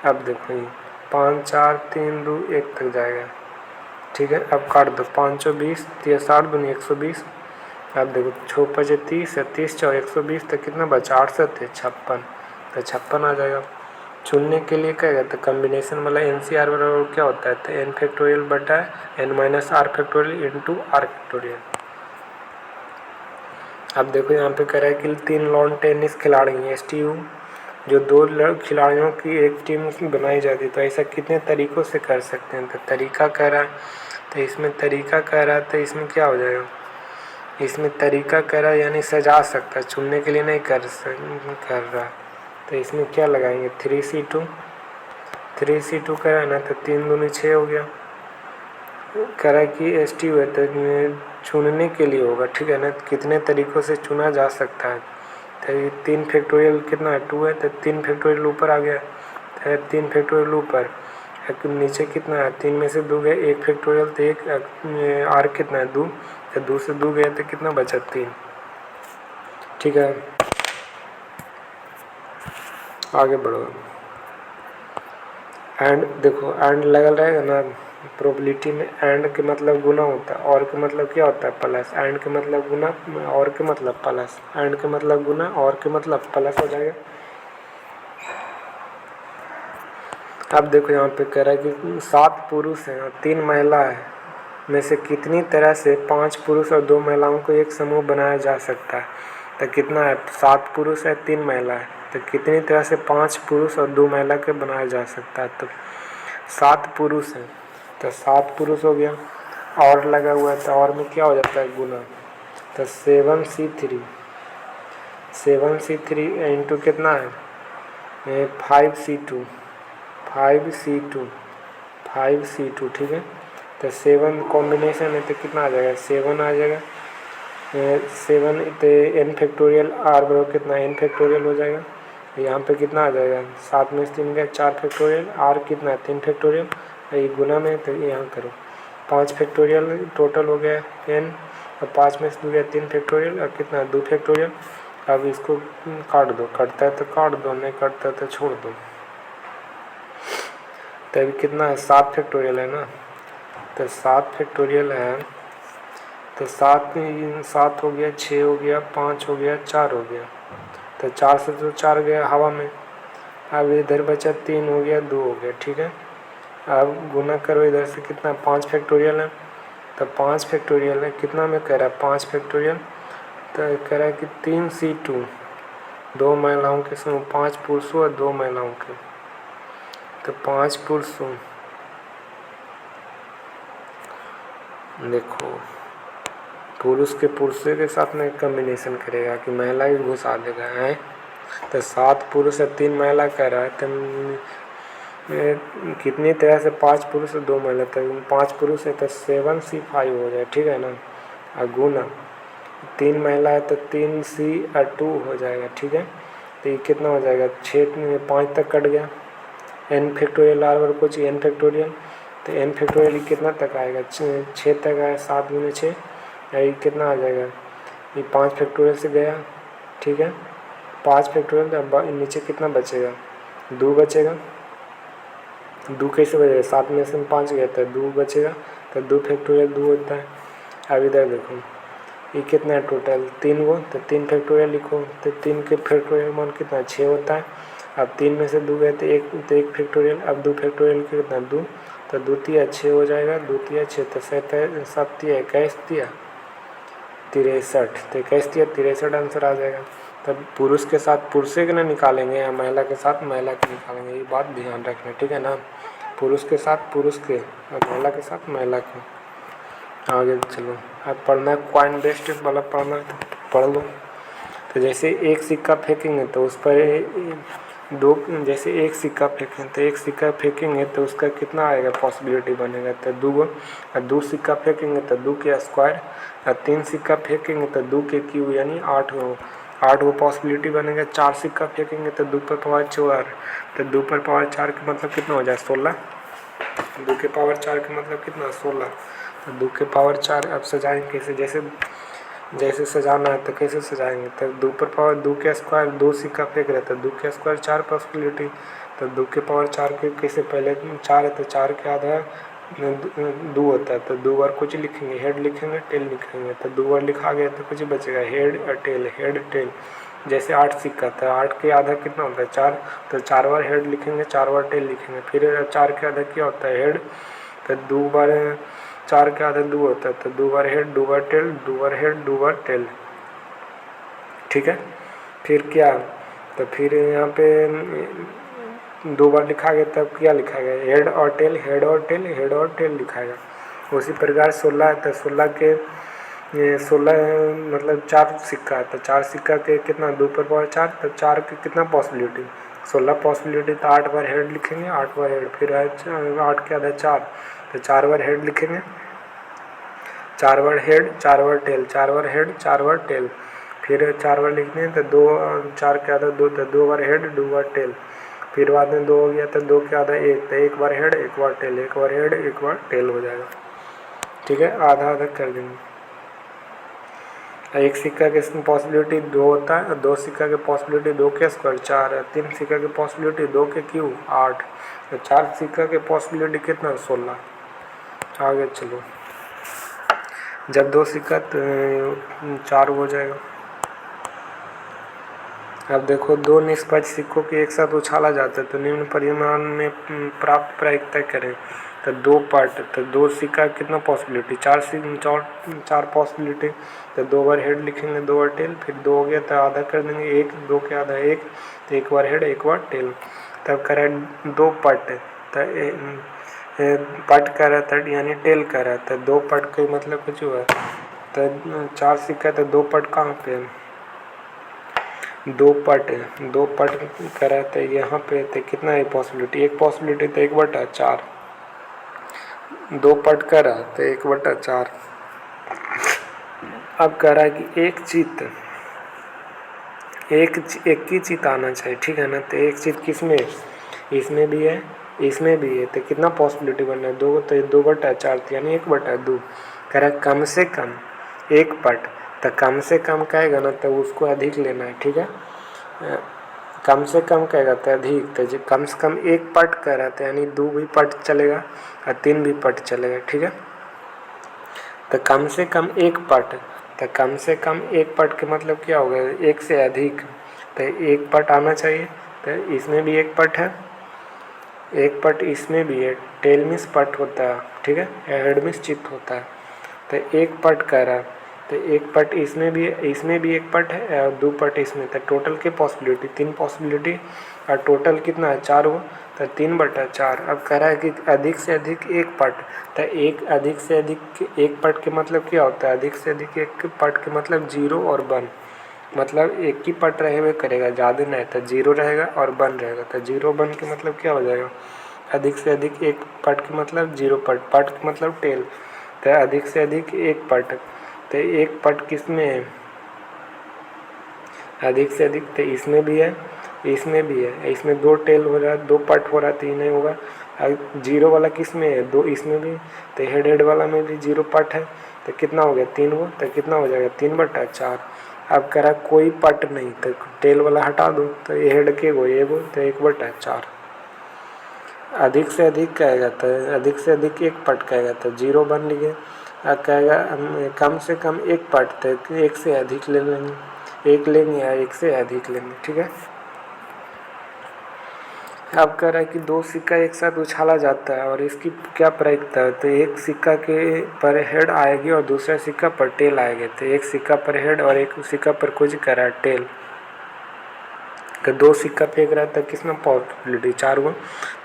अब देखो ये 5 4 3 2 1 तक जाएगा, ठीक है। अब काट दो, 5 20, 60 दूनी 120। अब देखो 6 5 30 30 4 120, तो कितना बचा 8 7 56, तो 56 आ जाएगा। चुनने के लिए कहेगा तो कम्बिनेशन वाला एन सी आर बराबर क्या होता है, तो एन फैक्टोरियल बटा N minus R factorial into R factorial. अब देखो यहाँ पे कह रहा है कि 3 लॉन टेनिस खिलाड़ी हैं एस टी यू, जो 2 खिलाड़ियों की एक टीम बनाई जाती है, तो ऐसा कितने तरीक़ों से कर सकते हैं। तो तरीका कह रहा है, तो इसमें तरीका कह रहा है, तो इसमें क्या हो जाएगा, इसमें तरीका कह रहा है यानी सजा सकता है, चुनने के लिए नहीं कर रहा। तो इसमें क्या लगाएंगे 3C2, 3C2 कह रहा है ना, तो 3 दूनी 6 हो गया। कह रहा है कि एस टी है तो चुनने के लिए होगा, ठीक है ना, कितने तरीक़ों से चुना जा सकता है। तो ये 3 फैक्टोरियल कितना है 2 है, तो 3 फैक्टोरियल ऊपर आ गया, तो 3 फैक्टोरियल ऊपर, नीचे कितना है 3 में से 2 गए 1 फैक्टोरियल, तो 1 आर कितना है 2, तो 2 से 2 गए तो कितना बचा 3, ठीक है। आगे बढ़ो। एंड देखो एंड लगल रहेगा ना, प्रोबेबिलिटी में एंड के मतलब गुना होता है, और के मतलब क्या होता है प्लस, एंड के मतलब गुना, और के मतलब प्लस, एंड के मतलब गुना, और के मतलब प्लस हो जाएगा। अब देखो यहाँ पे कह रहा है कि 7 पुरुष हैं और 3 महिला है, में से कितनी तरह से 5 पुरुष और 2 महिलाओं को एक समूह बनाया जा सकता है। तो कितना है 7 पुरुष है 3 महिला है, तो कितनी तरह से 5 पुरुष और 2 महिला के बनाया जा सकता है। तो 7 पुरुष हैं, तो 7 पुरुष हो गया, और लगा हुआ है तो और में क्या हो जाता है गुना, तो 7C3, 7C3 इंटू कितना है 5C2, 5C2, ठीक है। तो 7 कॉम्बिनेशन है तो कितना आ जाएगा 7 आ जाएगा, 7 तो एन फैक्टोरियल आर बराबर कितना एन फैक्टोरियल हो जाएगा। यहाँ पे कितना आ जाएगा 7 में से 3 गया 4 फैक्टोरियल, आर कितना है 3 फैक्टोरियल, ये गुना में तो यहाँ करो 5 फैक्टोरियल टोटल हो गया एन, और 5 में से 2 गया 3 फैक्टोरियल, और कितना 2 फैक्टोरियल। अब इसको काट दो, कटता है तो काट दो, नहीं कटता है तो छोड़ दो। तो अभी कितना है 7 फैक्टोरियल है ना, तो 7 फैक्टोरियल है, तो 7 हो गया 6 हो गया 5 हो गया 4 हो गया, तो 4 से तो 4 गया हवा में। अब इधर बचा 3 हो गया 2 हो गया, ठीक है। अब गुना करो इधर से कितना 5 फैक्टोरियल है, तो 5 फैक्टोरियल है कितना में कह रहा है 5 फैक्टोरियल, तो कह रहा है कि 3C2 2 महिलाओं के समूह 5 पुरुषों और 2 महिलाओं के, तो 5 पुरुषों, देखो पुरुष के पुरुषों के साथ में कम्बिनेशन करेगा कि महिला ही घुसा देगा है। तो 7 पुरुष और 3 महिला कह रहा है, तो कितनी तरह से 5 पुरुष और 2 महिला, तो 5 पुरुष है तो 7C5 हो जाए, ठीक है ना। और गुना 3 महिला है तो 3C2 हो जाएगा, ठीक है। तो ये कितना हो जाएगा, 5 तक कट गया, n फैक्टोरियल आर वर्ग को चाहिए n फैक्टोरियल, तो n फैक्टोरियल कितना तक आएगा, 6 तक आया, 7 गुने 6, ये कितना आ जाएगा, ये 5 फैक्टोरियल से गया, ठीक है, 5 फैक्टोरियल, तो नीचे कितना बचेगा, 2 बचेगा, 2 कैसे बचेगा, 7 में से 5 गया था, 2 बचेगा, तो 2 फैक्टोरियल 2 होता है। अब इधर देखो ये कितना है टोटल, 3 गो, तो 3 फैक्टोरियल लिखो, तो 3 के फैक्टोरियल मान कितना 6 होता है। अब 3 में से 2 गए तो 1 फैक्टोरियल, अब 2 फैक्टोरियल कितना 2, तो 2 तिया 6 हो जाएगा, 2 तिया 6, तो 7 तिया 21 तिया 63, तो 21 तिया 63 आंसर आ जाएगा। तब पुरुष के साथ पुरुष के ना निकालेंगे या महिला के साथ महिला के निकालेंगे, ये बात ध्यान रखना, ठीक है ना, पुरुष के साथ पुरुष के और महिला के साथ महिला के। आगे चलो, अब पढ़ना कॉइन बेस्ड वाला पढ़ना है तो पढ़ लो। तो जैसे एक सिक्का फेंकेंगे तो उस पर दो, जैसे एक सिक्का फेंकें तो एक सिक्का फेंकेंगे तो उसका कितना आएगा पॉसिबिलिटी बनेगा, तो 2 गो, और 2 सिक्का फेंकेंगे तो 2 के स्क्वायर, और 3 सिक्का फेंकेंगे तो 2 के क्यूब, यानी 8 गो पॉसिबिलिटी बनेगा। 4 सिक्का फेंकेंगे तो 2 पर पावर 4, तो 2 पर पावर 4 का मतलब कितना हो जाए 16, 2 के पावर 4 का मतलब कितना 16, तो 2 के पावर 4। अब सजाएंगे कैसे, जैसे सजाना है तो कैसे सजाएंगे, तो 2 पर पावर 2 के स्क्वायर, 2 सिक्का फेंक रहे, तो 2 के स्क्वायर 4 पॉसिबिलिटी, तो 2 के पावर 4 के कैसे, पहले 4 है तो 4 के आधा 2 होता है, तो 2 बार कुछ लिखेंगे, हेड लिखेंगे टेल लिखेंगे, तो 2 बार लिखा गया तो कुछ बचेगा हेड और टेल, हेड टेल। जैसे 8 सिक्का था, 8 के आधा कितना होता है 4, तो 4 बार हेड लिखेंगे, 4 बार टेल लिखेंगे, फिर 4 के आधा क्या होता है हेड, तो 2 बार 4 के आधा 2 होता है, तो 2 बार हेड 2 बार टेल, 2 बार हेड 2 बार टेल, ठीक है। फिर क्या, तो फिर यहाँ पे 2 बार लिखा गया तब क्या लिखा गया, हेड और टेल, हेड और टेल, हेड और टेल लिखाएगा। उसी प्रकार 16 है तो 16 के 16 मतलब 4 सिक्का है, तो 4 सिक्का के कितना 2 पर पावर 4, तो 4 के कितना पॉसिबिलिटी 16 पॉसिबिलिटी, तो 8 बार हेड लिखेंगे, 8 बार हेड, फिर 8 के आधा 4, तो 4 बार हेड लिखेंगे, 4 बार हेड 4 बार टेल, 4 बार हेड 4 बार टेल, फिर 4 बार लिखने हैं तो 2 4 के आधा 2, तो 2 बार हेड 2 बार टेल, फिर बाद में 2 हो गया तो 2 के आधा 1, तो 1 बार हेड 1 बार टेल, 1 बार हेड 1 बार टेल हो जाएगा, ठीक है। आधा आधा कर देंगे। एक सिक्का के पॉसिबिलिटी 2 होता है, 2 सिक्का के पॉसिबिलिटी 2 के स्क्वायर 4 है, 3 सिक्का के पॉसिबिलिटी 2 के क्यूब 8, तो 4 सिक्का के पॉसिबिलिटी कितना 16। आगे चलो, जब 2 सिक्का 4 हो जाएगा। अब देखो 2 निष्पक्ष सिक्कों के एक साथ उछाला जाता है तो निम्न परिमाण में प्राप्त प्रायिकता करें, तो 2 पार्ट, तो 2 सिक्का कितना पॉसिबिलिटी 4 पॉसिबिलिटी, तो 2 बार हेड लिखेंगे 2 बार टेल, फिर 2 हो गया तो आधा कर देंगे 1, 2 के आधा 1, तो 1 बार हेड 1 बार टेल, तब करें 2 पट, तो पट कर रहा था यानी टेल कर रहा था, 2 पट का मतलब कुछ हुआ, तो 4 सिक्का तो 2 पट कहाँ पे, 2 पट करा था यहाँ पे, तो कितना है पॉसिबिलिटी, एक पॉसिबिलिटी तो 1/4, 2 पट करा तो 1/4। अब कह रहा है कि एक ही चित आना चाहिए, ठीक है ना, तो एक चित किसमें, इसमें भी है इसमें भी है, तो कितना पॉसिबिलिटी बन रहा है 2, तो 2/4 यानी 1/2। कह रहा है कम से कम एक पट, तो कम से कम कहेगा ना तो उसको अधिक लेना है, ठीक है, कम से कम कहेगा तो अधिक, तो जो कम से कम एक पट कह रहा था यानी 2 भी पट चलेगा और 3 भी पट चलेगा, ठीक है। तो कम से कम एक पट, तो कम से कम एक पट के मतलब क्या होगा, एक से अधिक, तो एक पट आना चाहिए, तो इसमें भी एक पट है, एक पट इसमें भी है, टेल मिस पट होता है, ठीक है, हेड मिस चित होता है, तो एक पट कह रहा है, तो एक पट इसमें भी एक पट है और 2 पट इसमें, तो टोटल की पॉसिबिलिटी 3 पॉसिबिलिटी, और टोटल कितना है 4 हो, तो 3/4। अब कह रहा है कि अधिक से अधिक एक पट, तो एक अधिक से अधिक एक पट के मतलब क्या होता है, अधिक से अधिक एक पट के मतलब 0 और 1, मतलब एक ही पट रहे हुए करेगा, ज़्यादा नहीं, तो 0 रहेगा और 1 रहेगा, तो 0 1 के मतलब क्या हो जाएगा, अधिक से अधिक एक पट के मतलब 0 पट के मतलब टेल, तो अधिक से अधिक एक पट, तो एक पट किस में है, अधिक से अधिक, तो इसमें भी है इसमें भी है, इसमें 2 टेल हो रहा है, 2 पट हो रहा है, तो ये नहीं होगा। जीरो वाला किस में है, 2 इसमें भी, तो हेड वाला में भी 0 पट है, तो कितना हो गया 3 वो, तो कितना हो जाएगा 3/4। अब कह रहा कोई पट नहीं, तो टेल वाला हटा दो, तो ये हेड के वो ये वो, तो 1/4। अधिक से अधिक कहेगा तो अधिक से अधिक 1 पट कहेगा तो 0 बन लिए। अब कहेगा कम से कम 1 पट, तो 1 से अधिक ले लेंगे, 1 लेंगे या 1 से अधिक लेंगे, ठीक है। अब कह रहा है कि 2 सिक्का एक साथ उछाला जाता है और इसकी क्या प्रायिकता है, तो एक सिक्का के पर हेड आएगी और दूसरा सिक्का पर टेल आएगी, तो एक सिक्का पर हेड और एक सिक्का पर कुछ कह रहा है टेल, तो 2 सिक्का फेंक रहा था, किसमें पॉसिबिलिटी 4 गो,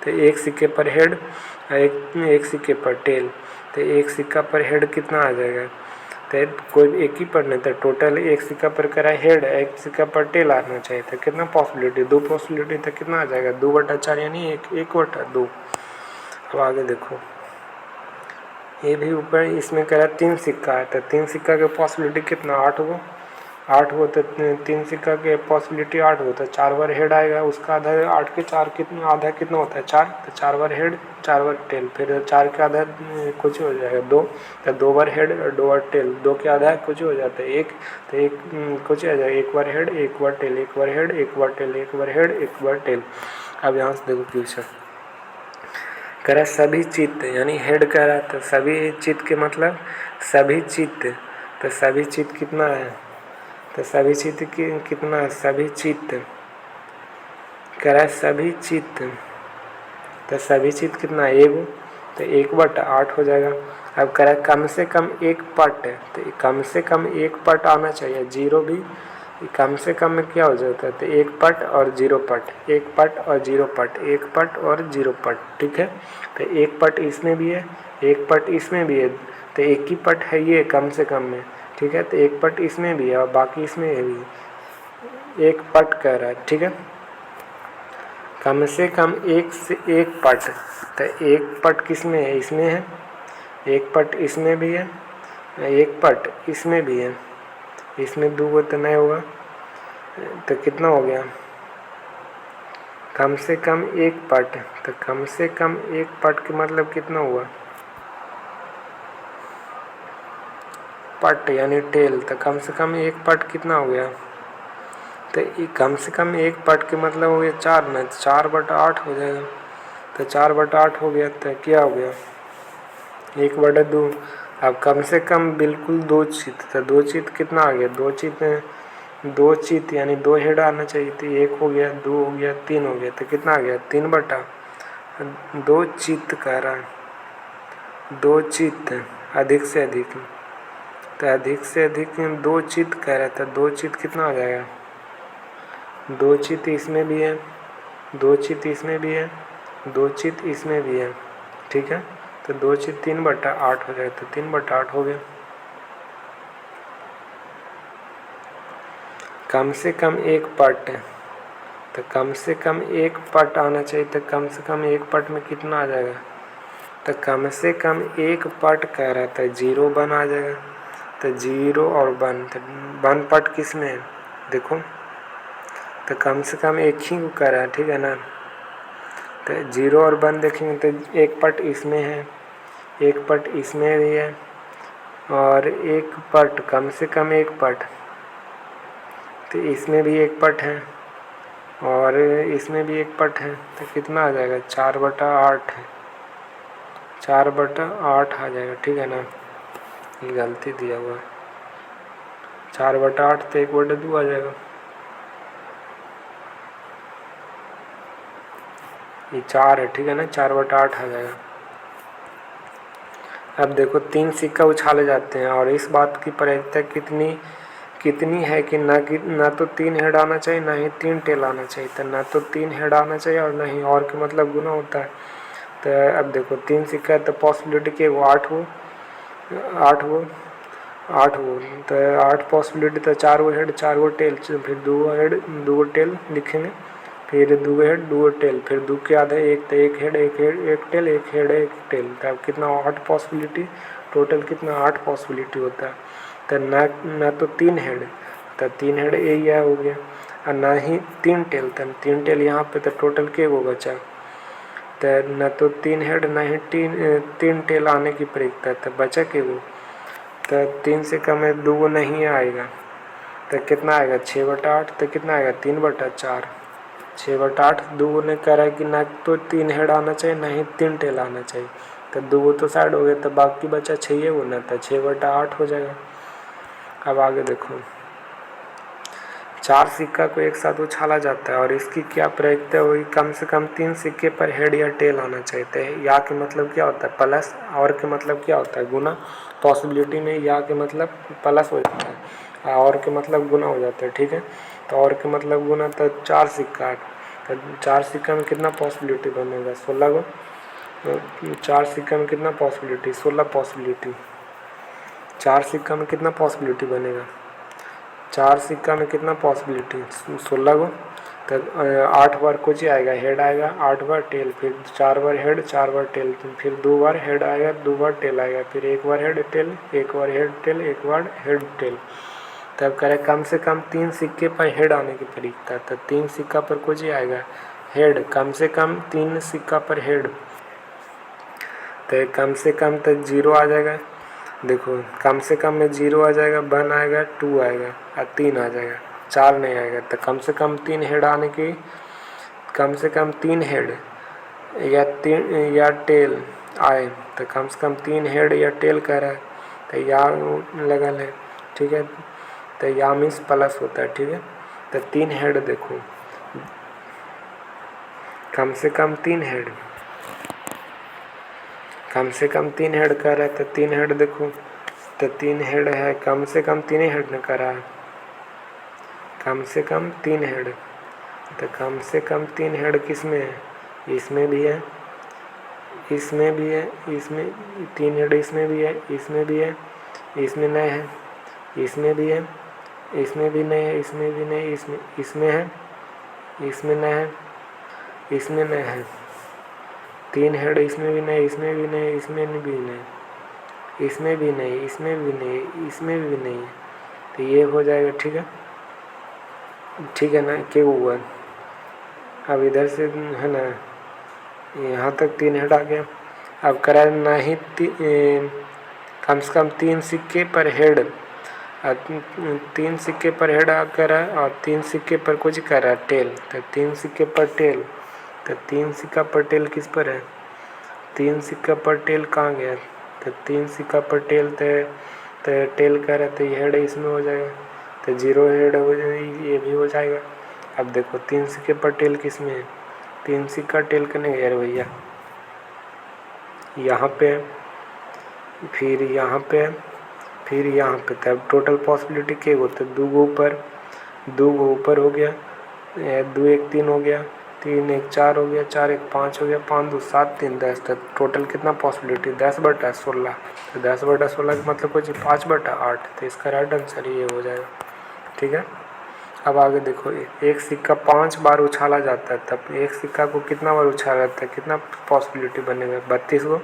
तो एक सिक्के पर हेड और एक सिक्के पर टेल, तो एक सिक्का पर हेड कितना आ जाएगा, तो कोई एक ही पर नहीं, तो टोटल एक सिक्का पर करा हेड, एक सिक्का पर टेल आना चाहिए, तो कितना पॉसिबिलिटी 2 पॉसिबिलिटी, तो कितना आ जाएगा 2/4 यानी 1/2। अब आगे देखो, ये भी ऊपर इसमें करा 3 सिक्का है, तो 3 सिक्का के पॉसिबिलिटी कितना 8 गो, 8 गो, तो 3 सिक्का के पॉसिबिलिटी 8 गो, तो 4 बार हेड आएगा, उसका आधा 8 के 4 कितना आधा कितना होता है 4, तो 4 बार हेड 4 बार टेल, फिर 4 के आधा कुछ हो जाएगा 2, तो 2 बार हेड और 2 बार टेल, 2 के आधा कुछ हो जाता है 1, तो 1 कुछ आ जाएगा 1 बार हेड 1 बार टेल, 1 बार हेड 1 बार टेल, 1 बार हेड 1 बार टेल। अब यहाँ से देखो क्वेश्चन कह रहा सभी चित्त, यानी हेड कह रहा था सभी चित्त के मतलब सभी चित्त, तो सभी चित्त कितना है, तो सभी चित्त कितना है, सभी चित्त कह रहा है सभी चित्त, तो सभी चित्त कितना है 1, तो 1/8 हो जाएगा। अब कह रहा है कम से कम 1 पट, तो कम से कम 1 पट आना चाहिए, 0 भी कम से कम में क्या हो जाता है, तो 1 पट और 0 पट, 1 पट और 0 पट, 1 पट और 0 पट, ठीक है। तो 1 पट इसमें भी है 1 पट इसमें भी है, तो 1 ही पट है ये कम से कम में, ठीक है, तो 1 पट इसमें भी है और बाकी इसमें भी 1 पट कह रहा है, ठीक है। कम से कम 1 से 1 पट, तो 1 पट किस में है, इसमें है, 1 पट इसमें भी है, 1 पट इसमें भी है, इसमें 2 तो नहीं होगा, तो कितना हो गया कम से कम 1 पट, तो कम से कम 1 पट के मतलब कितना हुआ पट यानी टेल, तो कम से कम 1 पट कितना हो गया, तो कम से कम 1 पट के मतलब हो गया 4 ना, 4/8 हो जाएगा, तो 4/8 हो गया, तो क्या हो गया 1/2। अब कम से कम बिल्कुल 2 चित्त, तो 2 चित्त कितना आ गया 2 चित्त यानी 2 हेड आना चाहिए, तो 1 हो गया 2 हो गया 3 हो गया, तो कितना आ गया 3/2 चित्त कह रहा है 2 चित्त अधिक से अधिक, तो अधिक से अधिक 2 चित्त कह रहा था, 2 चित्त कितना आ जाएगा 2 चित्त इसमें भी है 2 चित्त इसमें भी है 2 चित्त इसमें भी है, ठीक है, तो 2 चित्त 3/8 हो जाएगा, तो 3/8 हो गया। कम से कम 1 पट, तो कम से कम 1 पट आना चाहिए, तो कम से कम 1 पट में कितना आ जाएगा, तो कम से कम 1 पट कह रहा था 0 1 आ जाएगा, तो 0 और 1, तो 1 पट किस में है देखो, तो कम से कम 1 ही को कह रहा है, ठीक है ना, तो 0 और 1 देखेंगे तो 1 पट इसमें है 1 पट इसमें भी है और 1 पट कम से कम 1 पट, तो इसमें भी 1 पट है और इसमें भी 1 पट है, तो कितना आ जाएगा 4/8 है, 4/8 आ जाएगा, ठीक है ना, ये गलती दिया हुआ है 4/8, तो 1/2 आ जाएगा, ये 4 है, ठीक है ना, 4/8 आ जाएगा। अब देखो 3 सिक्का उछाले जाते हैं और इस बात की प्रायिकता कितनी है कि ना तो 3 हेड आना चाहिए ना ही 3 टेल आना चाहिए, तो ना तो 3 हेड आना चाहिए और ना ही और के मतलब गुना होता है। तो अब देखो 3 सिक्का है तो पॉसिबिलिटी के वो 8 हो 8 हो 8 हो, तो 8 पॉसिबिलिटी, तो 4 गो हेड 4 गो टेल, फिर 2 गो हेड 2 गो टेल लिखेंगे, फिर 2 गो हेड 2 गो टेल, फिर 2 के आधा 1, तो 1 head 1 head 1 tail 1 head 1 tail, तब कितना 8 पॉसिबिलिटी, टोटल कितना 8 पॉसिबिलिटी होता है। तो ना तो 3 हेड तो 3 हेड ये हो गया, और ना ही 3 टेल, तो 3 टेल यहाँ पे तो टोटल के वो बचा, तो न तो 3 हेड ना ही 3 टेल आने की प्रयुक्ता, तो बचा के वो, तो 3 से कम है 2 नहीं आएगा, तो कितना आएगा 6/8, तो कितना आएगा 3/4। 6/8 2 ने करा कि ना तो 3 हेड आना चाहिए ना ही 3 टेल आना चाहिए, तो 2 तो साइड हो गया, तो बाकी बचा 6 वो ना, तो 6/8 हो जाएगा। अब आगे देखो, 4 सिक्का को एक साथ उछाला जाता है और इसकी क्या प्रयुक्त है, वही कम से कम 3 सिक्के पर हेड या टेल आना चाहिए। या के मतलब क्या होता है प्लस, और के मतलब क्या होता है गुना। पॉसिबिलिटी में या के मतलब प्लस हो जाता है, और के मतलब गुना हो जाता है, ठीक है। तो और के मतलब गुना, तो 4 सिक्का, तो 4 सिक्का में कितना पॉसिबिलिटी बनेगा 16 को, 4 सिक्का में कितना पॉसिबिलिटी 16 पॉसिबिलिटी, 4 सिक्का में कितना पॉसिबिलिटी बनेगा, 4 सिक्का में कितना पॉसिबिलिटी 16 को, तब 8 बार कुछ आएगा हेड आएगा, 8 बार टेल, फिर 4 बार हेड 4 बार टेल, फिर 2 बार हेड आएगा 2 बार टेल आएगा, फिर 1 बार हेड टेल 1 बार हेड टेल 1 बार हेड टेल। तब करें कम से कम 3 सिक्के पर हेड आने की प्रयुक्ता, तो 3 सिक्का पर कुछ आएगा हेड, कम से कम 3 सिक्का पर हेड, तो कम से कम तो 0 आ जाएगा। देखो कम से कम में 0 आ जाएगा, 1 आएगा 2 आएगा और 3 आ जाएगा, 4 नहीं आएगा, तो कम से कम 3 हेड आने की, कम से कम 3 हेड या टेल आए, तो कम से कम 3 हेड या टेल कह रहा है, तो या लगल है, ठीक है। तो या मीन्स प्लस होता है, ठीक है। तो 3 हेड देखो, कम से कम 3 हेड, कम से कम 3 हेड कर रहा है, तो 3 हेड देखो, तो 3 हेड है, कम से कम 3 हेड ने करा है, कम से कम 3 हेड, तो कम से कम 3 हेड किस में है, इसमें भी है, इसमें भी है, इसमें 3 हेड इसमें भी है, इसमें भी है, इसमें नहीं है, इसमें भी है, इसमें भी नहीं है, इसमें भी नहीं, इसमें है, इसमें नहीं है, इसमें नहीं है, 3 हेड इसमें भी नहीं, इसमें भी नहीं, इसमें भी नहीं, इसमें भी नहीं, इसमें भी नहीं, इसमें भी नहीं है, तो ये हो जाएगा, ठीक है, ठीक है ना, क्या हुआ। अब इधर से है ना यहाँ तक 3 हेड आ गया। अब करा ना ही कम से कम 3 सिक्के पर हेड, 3 सिक्के पर हेड करा, और 3 सिक्के पर कुछ करा टेल, तो 3 सिक्के पर टेल, तो 3 सिक्का पर टेल किस पर है, 3 सिक्का पर टेल कहाँ गया, तो 3 सिक्का पर टेल, तो टेल कह रहा है, तो ये हेड इसमें हो जाएगा, तो 0 हेड हो जाएगी, ये भी हो जाएगा। अब देखो 3 सिक्के पर टेल किस में है, 3 सिक्का टेल करने यार भैया, यहाँ पे फिर यहाँ पे फिर यहाँ पे, तब टोटल पॉसिबिलिटी क्या होता है, 2 गो ऊपर हो गया, 2 1 3 हो गया, 3 1 4 हो गया, 4 1 5 हो गया, 5 2 7 3 10, तो टोटल कितना पॉसिबिलिटी 10/16, तो 10/16 का मतलब कुछ 5/8, तो इसका राइट आंसर ये हो जाएगा, ठीक है। अब आगे देखो, एक सिक्का 5 बार उछाला जाता है, तब एक सिक्का को कितना बार उछाला जाता है, कितना पॉसिबिलिटी बनेगा 32 को।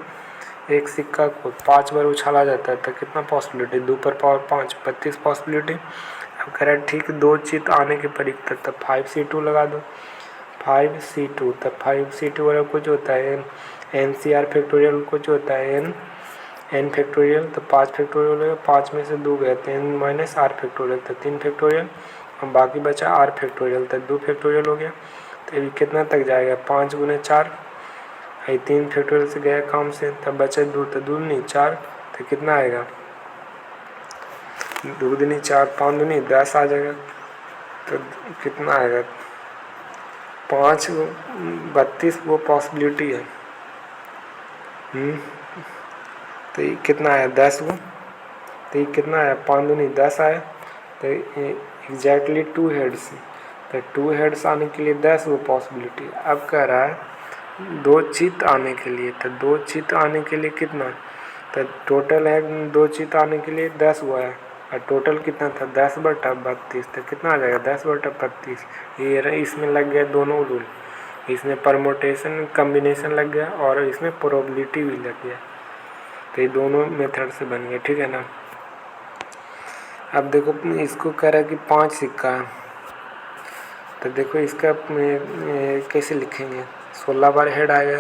एक सिक्का को 5 बार उछाला जाता है तो कितना पॉसिबिलिटी, 2 पर पावर 5 32 पॉसिबिलिटी। अब कह रहा है ठीक 2 चित आने की परीक्षा, तब 5C2 लगा दो, 5C2, तब 5C2 वाला कुछ होता है NCR फैक्टोरियल, कुछ होता है n फैक्टोरियल, तो 5 फैक्टोरियल होगा, 5 में से 2 गए तो n - R फैक्टोरियल, तो 3 फैक्टोरियल, और बाकी बचा R फैक्टोरियल, तो 2 फैक्टोरियल हो गया। तो अभी कितना तक जाएगा 5 × 4, 3 फैक्टोरियल से गया काम से, तब बचा 2, तो 2 नहीं 4, तो कितना आएगा 2 दूनी 4 5 दूनी 10 आ जाएगा, तो कितना आएगा 5 32 वो पॉसिबिलिटी है। तो ये कितना आया 10 वो, तो ये कितना आया 5 दूनी 10 आया, तो एग्जैक्टली 2 हेड्स, तो 2 हेड्स आने के लिए 10 वो पॉसिबिलिटी। अब कह रहा है 2 चित आने के लिए, तो 2 चित आने के लिए कितना, तो टोटल है 2 चित आने के लिए 10 हुआ है, और टोटल कितना था 10/32, तो कितना आ जाएगा 10/32। ये इसमें लग गया दोनों रूल, इसमें परमोटेशन कम्बिनेशन लग गया और इसमें प्रोबेबिलिटी भी लग गया, तो ये दोनों मेथड से बन गया, ठीक है ना। अब देखो इसको कह रहा है कि 5 सिक्का है, तो देखो इसका कैसे लिखेंगे। 16 बार हेड आएगा,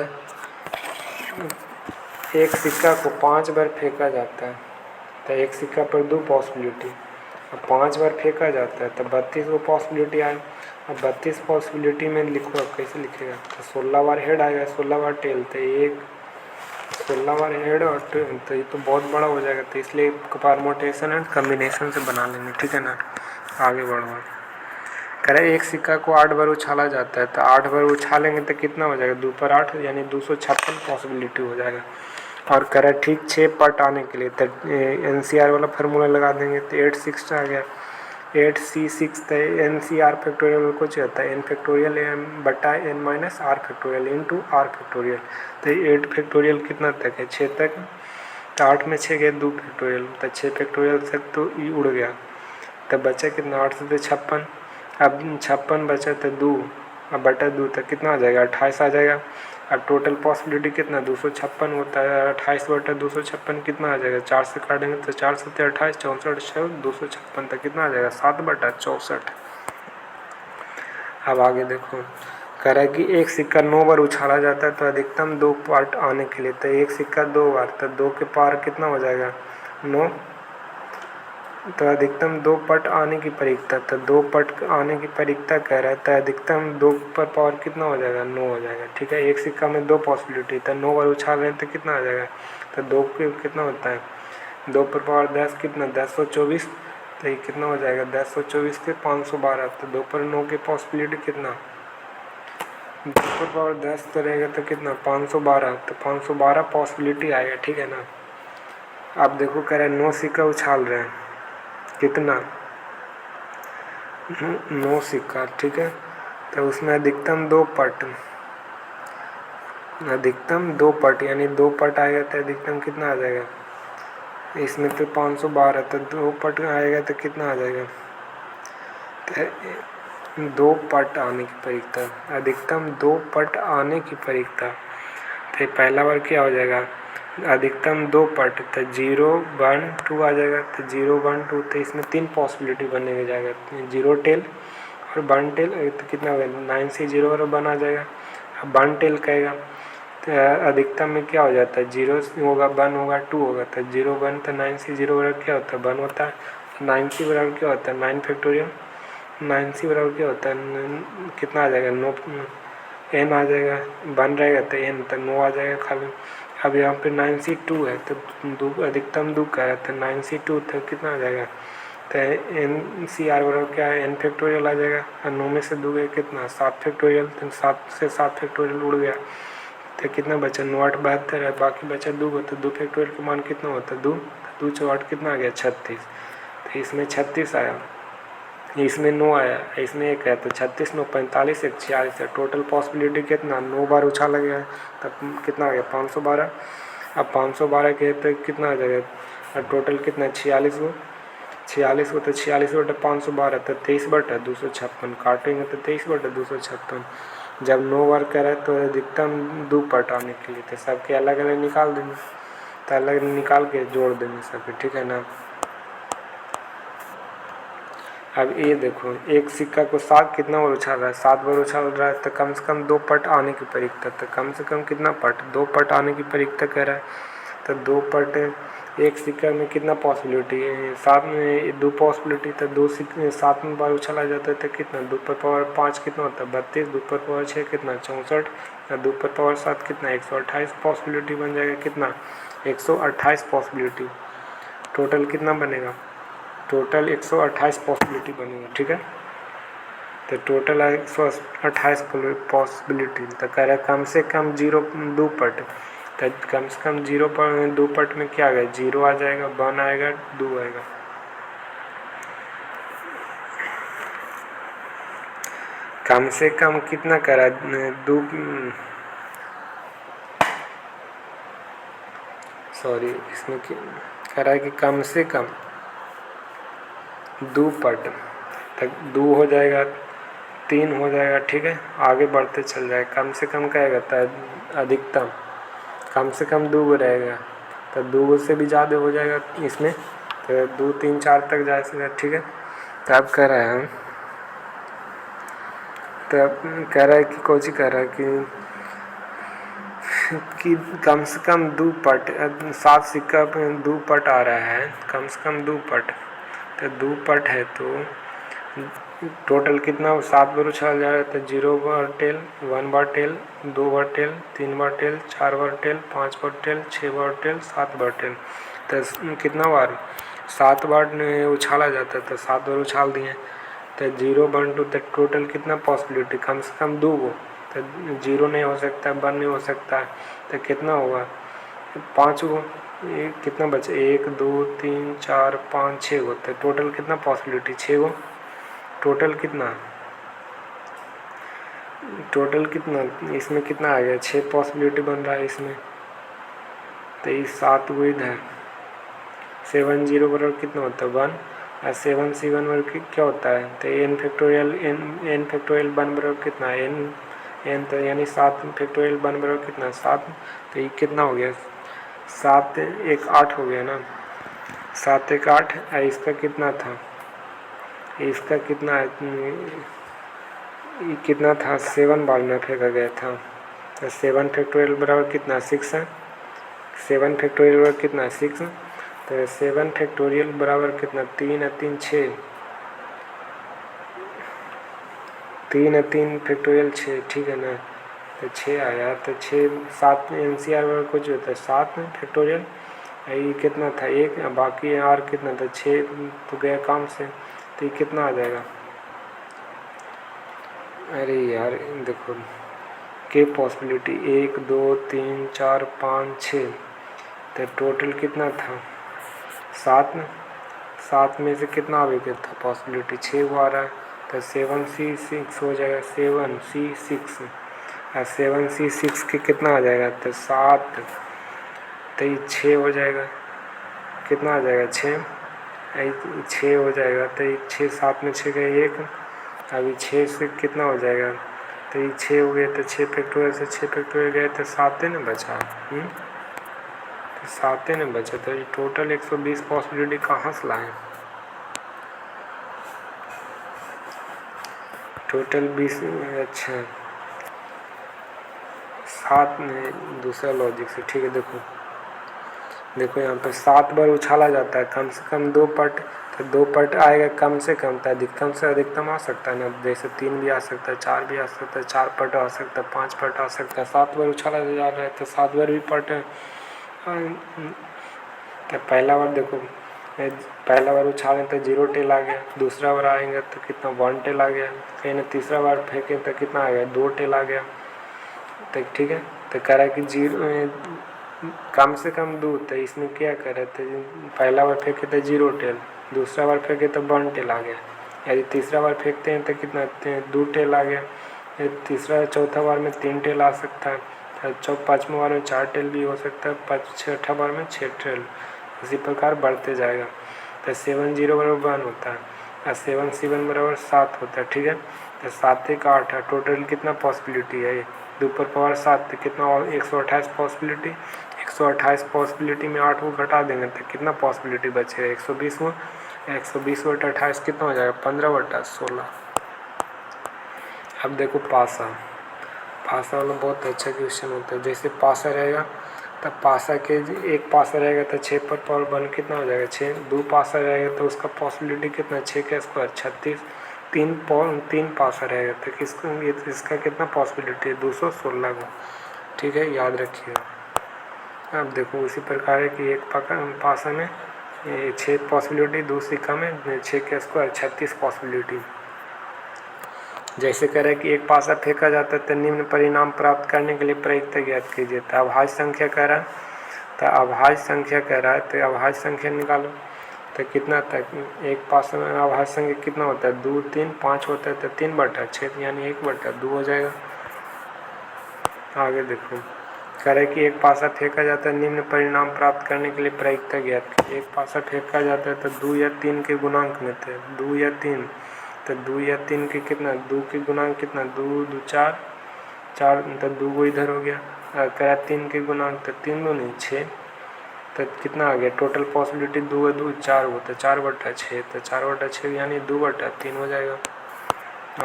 एक सिक्का को 5 बार फेंका जाता है, तो एक सिक्का पर 2 पॉसिबिलिटी, अब 5 बार फेंका जाता है तो 32 को पॉसिबिलिटी आए। अब 32 पॉसिबिलिटी में लिखो, अब कैसे लिखेगा, तो 16 बार हेड आएगा, 16 बार टेल, तो एक 16 बार हेड और टेल, तो ये तो बहुत बड़ा हो जाएगा, तो इसलिए परमुटेशन एंड कम्बिनेशन से बना लेंगे, ठीक है ना। आगे बढ़ो। कह रहे एक सिक्का को 8 बार उछाला जाता है, तो 8 बार उछालेंगे तो कितना हो जाएगा, 2 पर 8 यानी 256 पॉसिबिलिटी हो जाएगा। और कह रहा है ठीक 6 पट आने के लिए, तो NCR वाला फार्मूला लगा देंगे, तो 8 6 आ गया, 8C6, तो NCR फैक्टोरियल कुछ होता है n फैक्टोरियल m बटा n minus r factorial into r factorial, तो 8 फैक्टोरियल कितना तक है, 6 तक, तो 8 में 6 गए 2 फैक्टोरियल, तो 6 फैक्टोरियल तक तो ये उड़ गया, तब बचा कितना, 8 से 56, अब 56 बचा तो 2, अब बटा 2 तक कितना आ जाएगा, 28 आ जाएगा। अब टोटल पॉसिबिलिटी कितना, 256 होता है, 28 बटा 256 कितना आ जाएगा, 4 से काटेंगे तो 4 से 28, 64 6 256 तक कितना आ जाएगा, 7 बटा 64। अब आगे देखो, कह रहा है कि एक सिक्का 9 बार उछाला जाता है, तो अधिकतम 2 पार्ट आने के लिए, तो एक सिक्का 2 बार, तो 2 के पार कितना हो जाएगा, 9, तो अधिकतम 2 पट आने की परिकता, तो 2 पट आने की परिकता कह रहा है, तो अधिकतम 2 पर पावर कितना हो जाएगा, 9 हो जाएगा, ठीक है। एक सिक्का में 2 पॉसिबिलिटी, तो 9 बार उछाल रहे हैं तो कितना आ जाएगा, तो 2 के कितना होता है, 2 पर पावर 10 कितना, 1024, तो ये कितना हो जाएगा, 1024 के 512, तो 2 पर 9 की पॉसिबिलिटी कितना, 2 पर पावर 10 तो रहेगा तो कितना, 512, तो 512 पॉसिबिलिटी आएगा, ठीक है ना। अब देखो कह रहा है 9 सिक्का उछाल रहे हैं, कितना, 9 सिक्का, ठीक है, तो उसमें अधिकतम 2 पट, अधिकतम 2 पट यानी 2 पट आएगा तो अधिकतम कितना आ जाएगा, इसमें तो 512, तो 2 पट आएगा तो कितना आ जाएगा, तो 2 पट आने की परिकता, अधिकतम 2 पट आने की परिकता, तो पहला बार क्या हो जाएगा, अधिकतम 2 पट, तो 0 1 2 आ जाएगा, तो 0 1 2, तो इसमें 3 पॉसिबिलिटी बनने जाएगा, 0 टेल और 1 टेल, तो कितना होगा, 9 से 0 और 1 आ जाएगा। अब 1 टेल कहेगा तो अधिकतम में क्या हो जाता है, 0 होगा 1 होगा 2 होगा, तो 0 1, तो 9 से 0 बराबर क्या होता है, 1 होता है, 9 से बराबर क्या होता है, 9 फैक्टोरियल, 9 से बराबर क्या होता है, कितना आ जाएगा, 9 n आ जाएगा, 1 रहेगा तो n, तो 9 आ जाएगा खाली। अब यहाँ पे 9C2 है, तो अधिकतम 2 का है, तो 9C2 तो कितना आ जाएगा, तो NCR बराबर क्या है, n फैक्टोरियल आ जाएगा, और 9 में से 2 गए कितना, 7 फैक्टोरियल, तो 7 से 7 फैक्टोरियल उड़ गया, तो कितना बचा, 9 8 72 है, बाकी बचा 2 को, तो 2 फैक्टोरियल का मान कितना होता है, 2, 2 4 8 कितना आ गया, 36, तो इसमें 36 आया, इसमें 9 आया, इसमें 1 है, तो 36 9 45 1 46 है, टोटल पॉसिबिलिटी कितना, 9 बार उछाला गया है, तब कितना आ गया, 512। अब 512 के तो कितना आ जाएगा, अब टोटल कितना, 46 को, 46 को, तो 46 बटा 512, तो 23 बटा 256, काटेंगे तो 23 बटा 256, जब 9 बार कह रहा है तो अधिकतम 2 पट आने के लिए, तो सबके अलग अलग निकाल देंगे, तो अलग निकाल के जोड़ देंगे सबके, ठीक है ना। अब ये देखो, एक सिक्का को 7 कितना बार उछाल रहा है, 7 बार उछाल रहा है, तो कम से कम 2 पट आने की परिकता, तो कम से कम कितना पट, 2 पट आने की परिकता कह रहा है, तो 2 पट एक सिक्का में कितना पॉसिबिलिटी है, 7 में 2 पॉसिबिलिटी, तो 2 सिक्के 7 में बार उछाला जाता है, तो कितना, 2 पर पावर 5 कितना होता है, 32, 2 पर पावर 6 कितना, 64, या 2 पर पावर 7 कितना, 128 पॉसिबिलिटी बन जाएगा, कितना, 128 पॉसिबिलिटी, टोटल कितना बनेगा, टोटल 128 पॉसिबिलिटी बनेगा, ठीक है, तो टोटल 128 पॉसिबिलिटी, तो कह रहा है कम से कम 2 पट, तो कम से कम 0 पर 2 पट में क्या आ गया, 0 आ जाएगा, 1 आएगा, 2 आएगा, कम से कम कितना कह रहा है, 2, सॉरी इसमें कह रहा है कि कम से कम 2 पट तक, 2 हो जाएगा, 3 हो जाएगा, ठीक है, आगे बढ़ते चल जाएगा, कम से कम कहेगा तो अधिकतम कम से कम 2 रहेगा, तो 2 से भी ज़्यादा हो जाएगा इसमें, तो 2 3 4 तक जा सकते, ठीक है। तो अब कह रहे हैं, तो अब कह रहा है कि कोची कह रहा है कि कम से कम 2 पट 7 सिक्का पे 2 पट आ रहा है, कम से कम 2 पट। तो 2 पट है तो टोटल कितना 7 बार उछाल जा रहा है, तो 0 बार टेल, 1 बार टेल, 2 बार टेल, 3 बार टेल, 4 बार टेल, 5 बार टेल, 6 बार टेल, 7 बार टेल। तो कितना बार 7 बार उछाला जाता है, तो 7 बार उछाल दिए। तो 0 1 2, तो टोटल कितना पॉसिबिलिटी, कम से कम 2 गो। तो 0 नहीं हो सकता, 1 नहीं हो सकता, तो कितना होगा 5 गो। कितना बचे 1 2 3 4 5 6 गो। तो टोटल कितना पॉसिबिलिटी 6 गो। टोटल कितना इसमें कितना आ गया 6 पॉसिबिलिटी बन रहा है इसमें। तो ये 7 गो इधर, 7 0 बराबर कितना होता है 1, और 7 C 1 बराबर क्या होता है, तो n फैक्टोरियल n फैक्टोरियल 1 बराबर कितना है n, तो यानी 7 फैक्टोरियल 1 बराबर कितना 7। तो ये कितना हो गया 7 1 8 हो गया ना, 7 1 8। इसका कितना था, इसका कितना ये कितना था 7 बार में फेंका गया था। तो 7 फैक्टोरियल बराबर कितना 6 है, 7 फैक्टोरियल बराबर कितना 6। तो 7 फैक्टोरियल बराबर कितना 3 है 3 6, 3 है 3 फैक्टोरियल 6, ठीक है ना। तो 6 आया, तो 6 7 NCR बराबर कुछ होता है 7 फैक्टोरियल। ये कितना था 1, बाकी R कितना था 6 तो गया काम से। तो ये कितना आ जाएगा, अरे यार देखो के पॉसिबिलिटी 1 2 3 4 5 6, तो टोटल कितना था 7 में। 7 में से कितना आ गया था पॉसिबिलिटी 6 को आ रहा है। तो 7 C 6 हो जाएगा, 7 C 6, और 7 C 6 के कितना आ जाएगा तो 7। तो ये 6 हो जाएगा, कितना आ जाएगा 6 हो जाएगा। तो ये 6 7 में 6 गए 1, अभी 6 से कितना हो जाएगा, तो ये 6 हो गया। तो 6 फैक्टोरियल से 6 फैक्टोरियल गए तो 7 ने बचा, तो 7 ने बचा। तो ये टोटल 120 पॉसिबिलिटी कहाँ से लाएँ, टोटल 20। अच्छा 7 में दूसरा लॉजिक से, ठीक है। देखो यहाँ पर 7 बार उछाला जाता है, कम से कम 2 पट। तो 2 पट आएगा कम से कम, तो अधिकतम से अधिकतम आ सकता है ना, जैसे 3 भी आ सकता है, 4 भी आ सकता है, 4 पट आ सकता है, 5 पट आ सकता है। 7 बार उछाला जा रहा है तो 7 बार भी पट है। तो पहला बार देखो, पहला बार उछालें तो 0 टेल आ गया, दूसरा बार आएंगे तो कितना 1 टेल आ गया, कहीं ना तीसरा बार फेंके तो कितना आ गया 2 टेल आ गया। तो ठीक है, तो कह रहा है कि 0 कम से कम 2। तो इसमें क्या कर रहे थे, पहला बार फेंके तो 0 टेल, दूसरा बार फेंके तो 1 टेल आ गया। यदि तीसरा बार फेंकते हैं तो कितना 2 टेल आ गया। तीसरा चौथा बार में 3 टेल आ सकता है, पाँचवें बार में 4 टेल भी हो सकता है, छठा बार में 6 टेल। इसी प्रकार बढ़ते जाएगा। तो 7 0 बराबर 1 होता है, और 7 C 1 बराबर 7 होता है, ठीक है। तो 7 1 8 है, टोटल कितना पॉसिबिलिटी है, 2 पर पावर 7, तो कितना और 128 पॉसिबिलिटी। 128 पॉसिबिलिटी में 8 को घटा देंगे तो कितना पॉसिबिलिटी बचेगा 120 को। 120 बटा 28 कितना हो जाएगा 15 बटा 16। अब देखो पासा वाला बहुत अच्छा क्वेश्चन होता है। जैसे पासा रहेगा तब पासा के एक पासा रहेगा तो 6 पर पावर 1 कितना हो जाएगा 6। 2 पासा रहेगा तो उसका पॉसिबिलिटी कितना 6 का स्क्वायर 36। 3 पासा रहेगा तो इसका कितना पॉसिबिलिटी है 216 को, ठीक है, याद रखिएगा। अब देखो उसी प्रकार है कि एक पासा में 6 पॉसिबिलिटी, 2 सिक्का में 6 का स्क्वायर 36 पॉसिबिलिटी। जैसे कह रहे हैं कि एक पासा फेंका जाता है तो निम्न परिणाम प्राप्त करने के लिए प्रयुक्त ज्ञात कीजिए। तो अभाज्य संख्या कह रहा है, तो अभाज्य संख्या कह रहा है तो अभाज्य संख्या निकालो। तो कितना तक एक पासा में अभाज्य संख्या कितना होता है 2 3 5 होता है, तो 3 बटा 6 यानी 1 बटा 2 हो जाएगा। आगे देखो कह रहे कि एक पासा फेंका जाता है निम्न परिणाम प्राप्त करने के लिए प्रयुक्त ज्ञात कीजिए। एक पासा फेंका जाता है तो 2 या 3 के गुणांक में थे 2 या 3, तो 2 या 3 के कितना 2 के गुणांक कितना 2 2 4 4, तो 2 को इधर हो गया। कह 3 के गुणांक तो 3 2 नहीं 6, तो कितना आ गया टोटल पॉसिबिलिटी 2 2 4 हो तो 4/6 तो 4/6 यानी 2/3 हो जाएगा।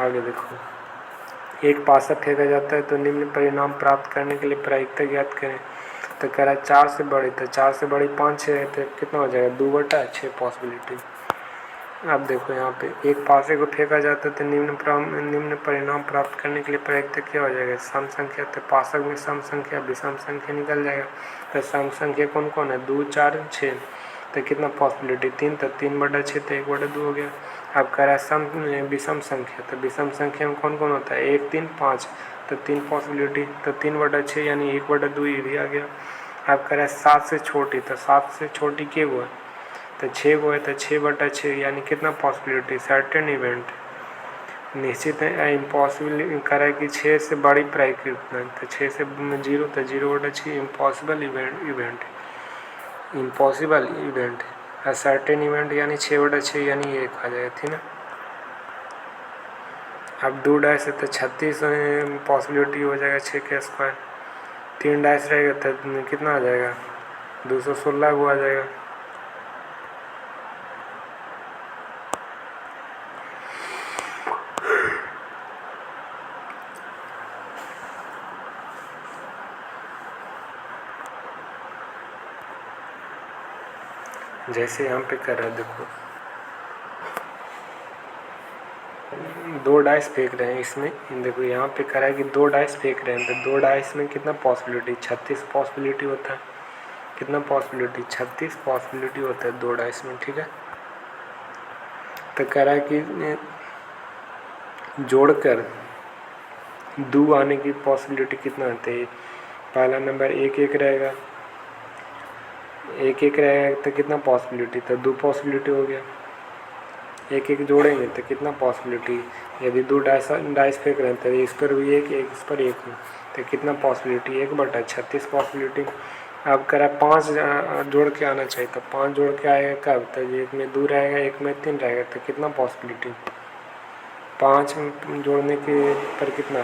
आगे देखो, एक पासा फेंका जाता है तो निम्न परिणाम प्राप्त करने के लिए प्रायिकता ज्ञात करें। तो कह रहा है 4 से बड़ी, तो 4 से बड़ी 5 6 है तो कितना हो जाएगा 2/6 पॉसिबिलिटी। अब देखो यहाँ पे एक पासे को फेंका जाता है तो निम्न परिणाम प्राप्त करने के लिए प्रायिकता क्या हो जाएगा सम संख्या। तो पासक में सम संख्या विषम संख्या निकल जाएगा। तो सम संख्या कौन कौन है 2 4 6 तो कितना पॉसिबिलिटी 3 तो 3/6 तो 1/2 हो गया। अब कह रहा है सम विषम संख्या, तो विषम संख्या में कौन कौन होता है 1 3 5 तो 3 पॉसिबिलिटी तो 3/6 यानी 1/2 ये भी आ गया। अब कह रहा है 7 से छोटी, तो 7 से छोटी क्या हुआ तो 6 को है तो 6/6 यानी कितना पॉसिबिलिटी सर्टेन इवेंट निश्चित है। इम्पॉसिबल करा है कि 6 से बड़ी प्रायिकता तो 6 से 0 तो 0/6 इम्पॉसिबल इवेंट सर्टेन इवेंट यानी 6/6 यानी 1 आ जाएगा थी ना। अब 2 डाइस है तो 36 पॉसिबिलिटी हो जाएगा 6 के स्क्वायर। 3 डाइस रहेगा तो कितना आ जाएगा 216 वो आ जाएगा। जैसे यहाँ पे कर रहा है देखो 2 डाइस फेंक रहे हैं इसमें, देखो यहाँ पे कर रहा है कि 2 डाइस फेंक रहे हैं तो 2 डाइस में कितना पॉसिबिलिटी 36 पॉसिबिलिटी होता है। कितना पॉसिबिलिटी 36 पॉसिबिलिटी होता है 2 डाइस में, ठीक है। तो कह रहा है कि जोड़कर 2 आने की पॉसिबिलिटी कितना आती है। पहला नंबर 1 1 रहेगा, 1 1 रहेगा तो कितना पॉसिबिलिटी तो 2 पॉसिबिलिटी हो गया। 1 1 जोड़ेंगे तो कितना पॉसिबिलिटी, यदि 2 डाइस फेंक रहे हैं तो इस पर भी 1 इस पर 1 तो कितना पॉसिबिलिटी 1/36 पॉसिबिलिटी। अब करा 5 जोड़ के आना चाहिए तो 5 जोड़ के आएगा कब तो 1 में 2 रहेगा 1 में 3 रहेगा तो कितना पॉसिबिलिटी 5 जोड़ने के पर कितना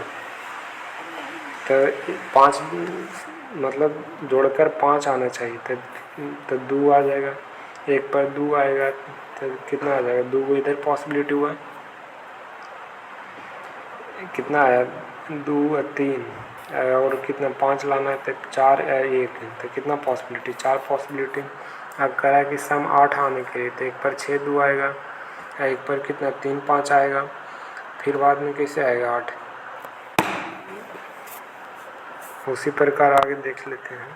तो 5 मतलब जोड़कर 5 आना चाहिए तो 2 आ जाएगा। 1 पर 2 आएगा तो कितना आ जाएगा 2 इधर पॉसिबिलिटी हुआ कितना आया 2 3 और कितना 5 लाना है तो 4 1 तो कितना पॉसिबिलिटी 4 पॉसिबिलिटी। अब कह रहा है कि सम 8 आने के लिए तो 1 पर 6 2 आएगा, 1 पर कितना 3 5 आएगा, फिर बाद में कैसे आएगा 8। उसी प्रकार आगे देख लेते हैं।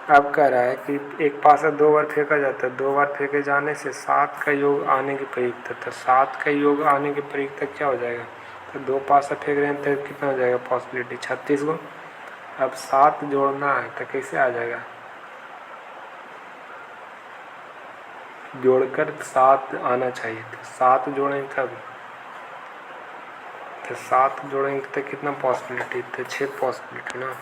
अब कह रहा है कि एक पासा 2 बार फेंका जाता है, 2 बार फेंके जाने से 7 का योग आने की प्रयुक्ता, तो 7 का योग आने की प्रयुक्ता क्या हो जाएगा तो 2 पासा फेंक रहे हैं तो कितना हो जाएगा पॉसिबिलिटी 36 को। अब 7 जोड़ना है तो कैसे आ जाएगा जोड़कर 7 आना चाहिए तो 7 जोड़ेंगे कब तो 7 जोड़ेंगे तो कितना पॉसिबिलिटी तो 6 पॉसिबिलिटी ना।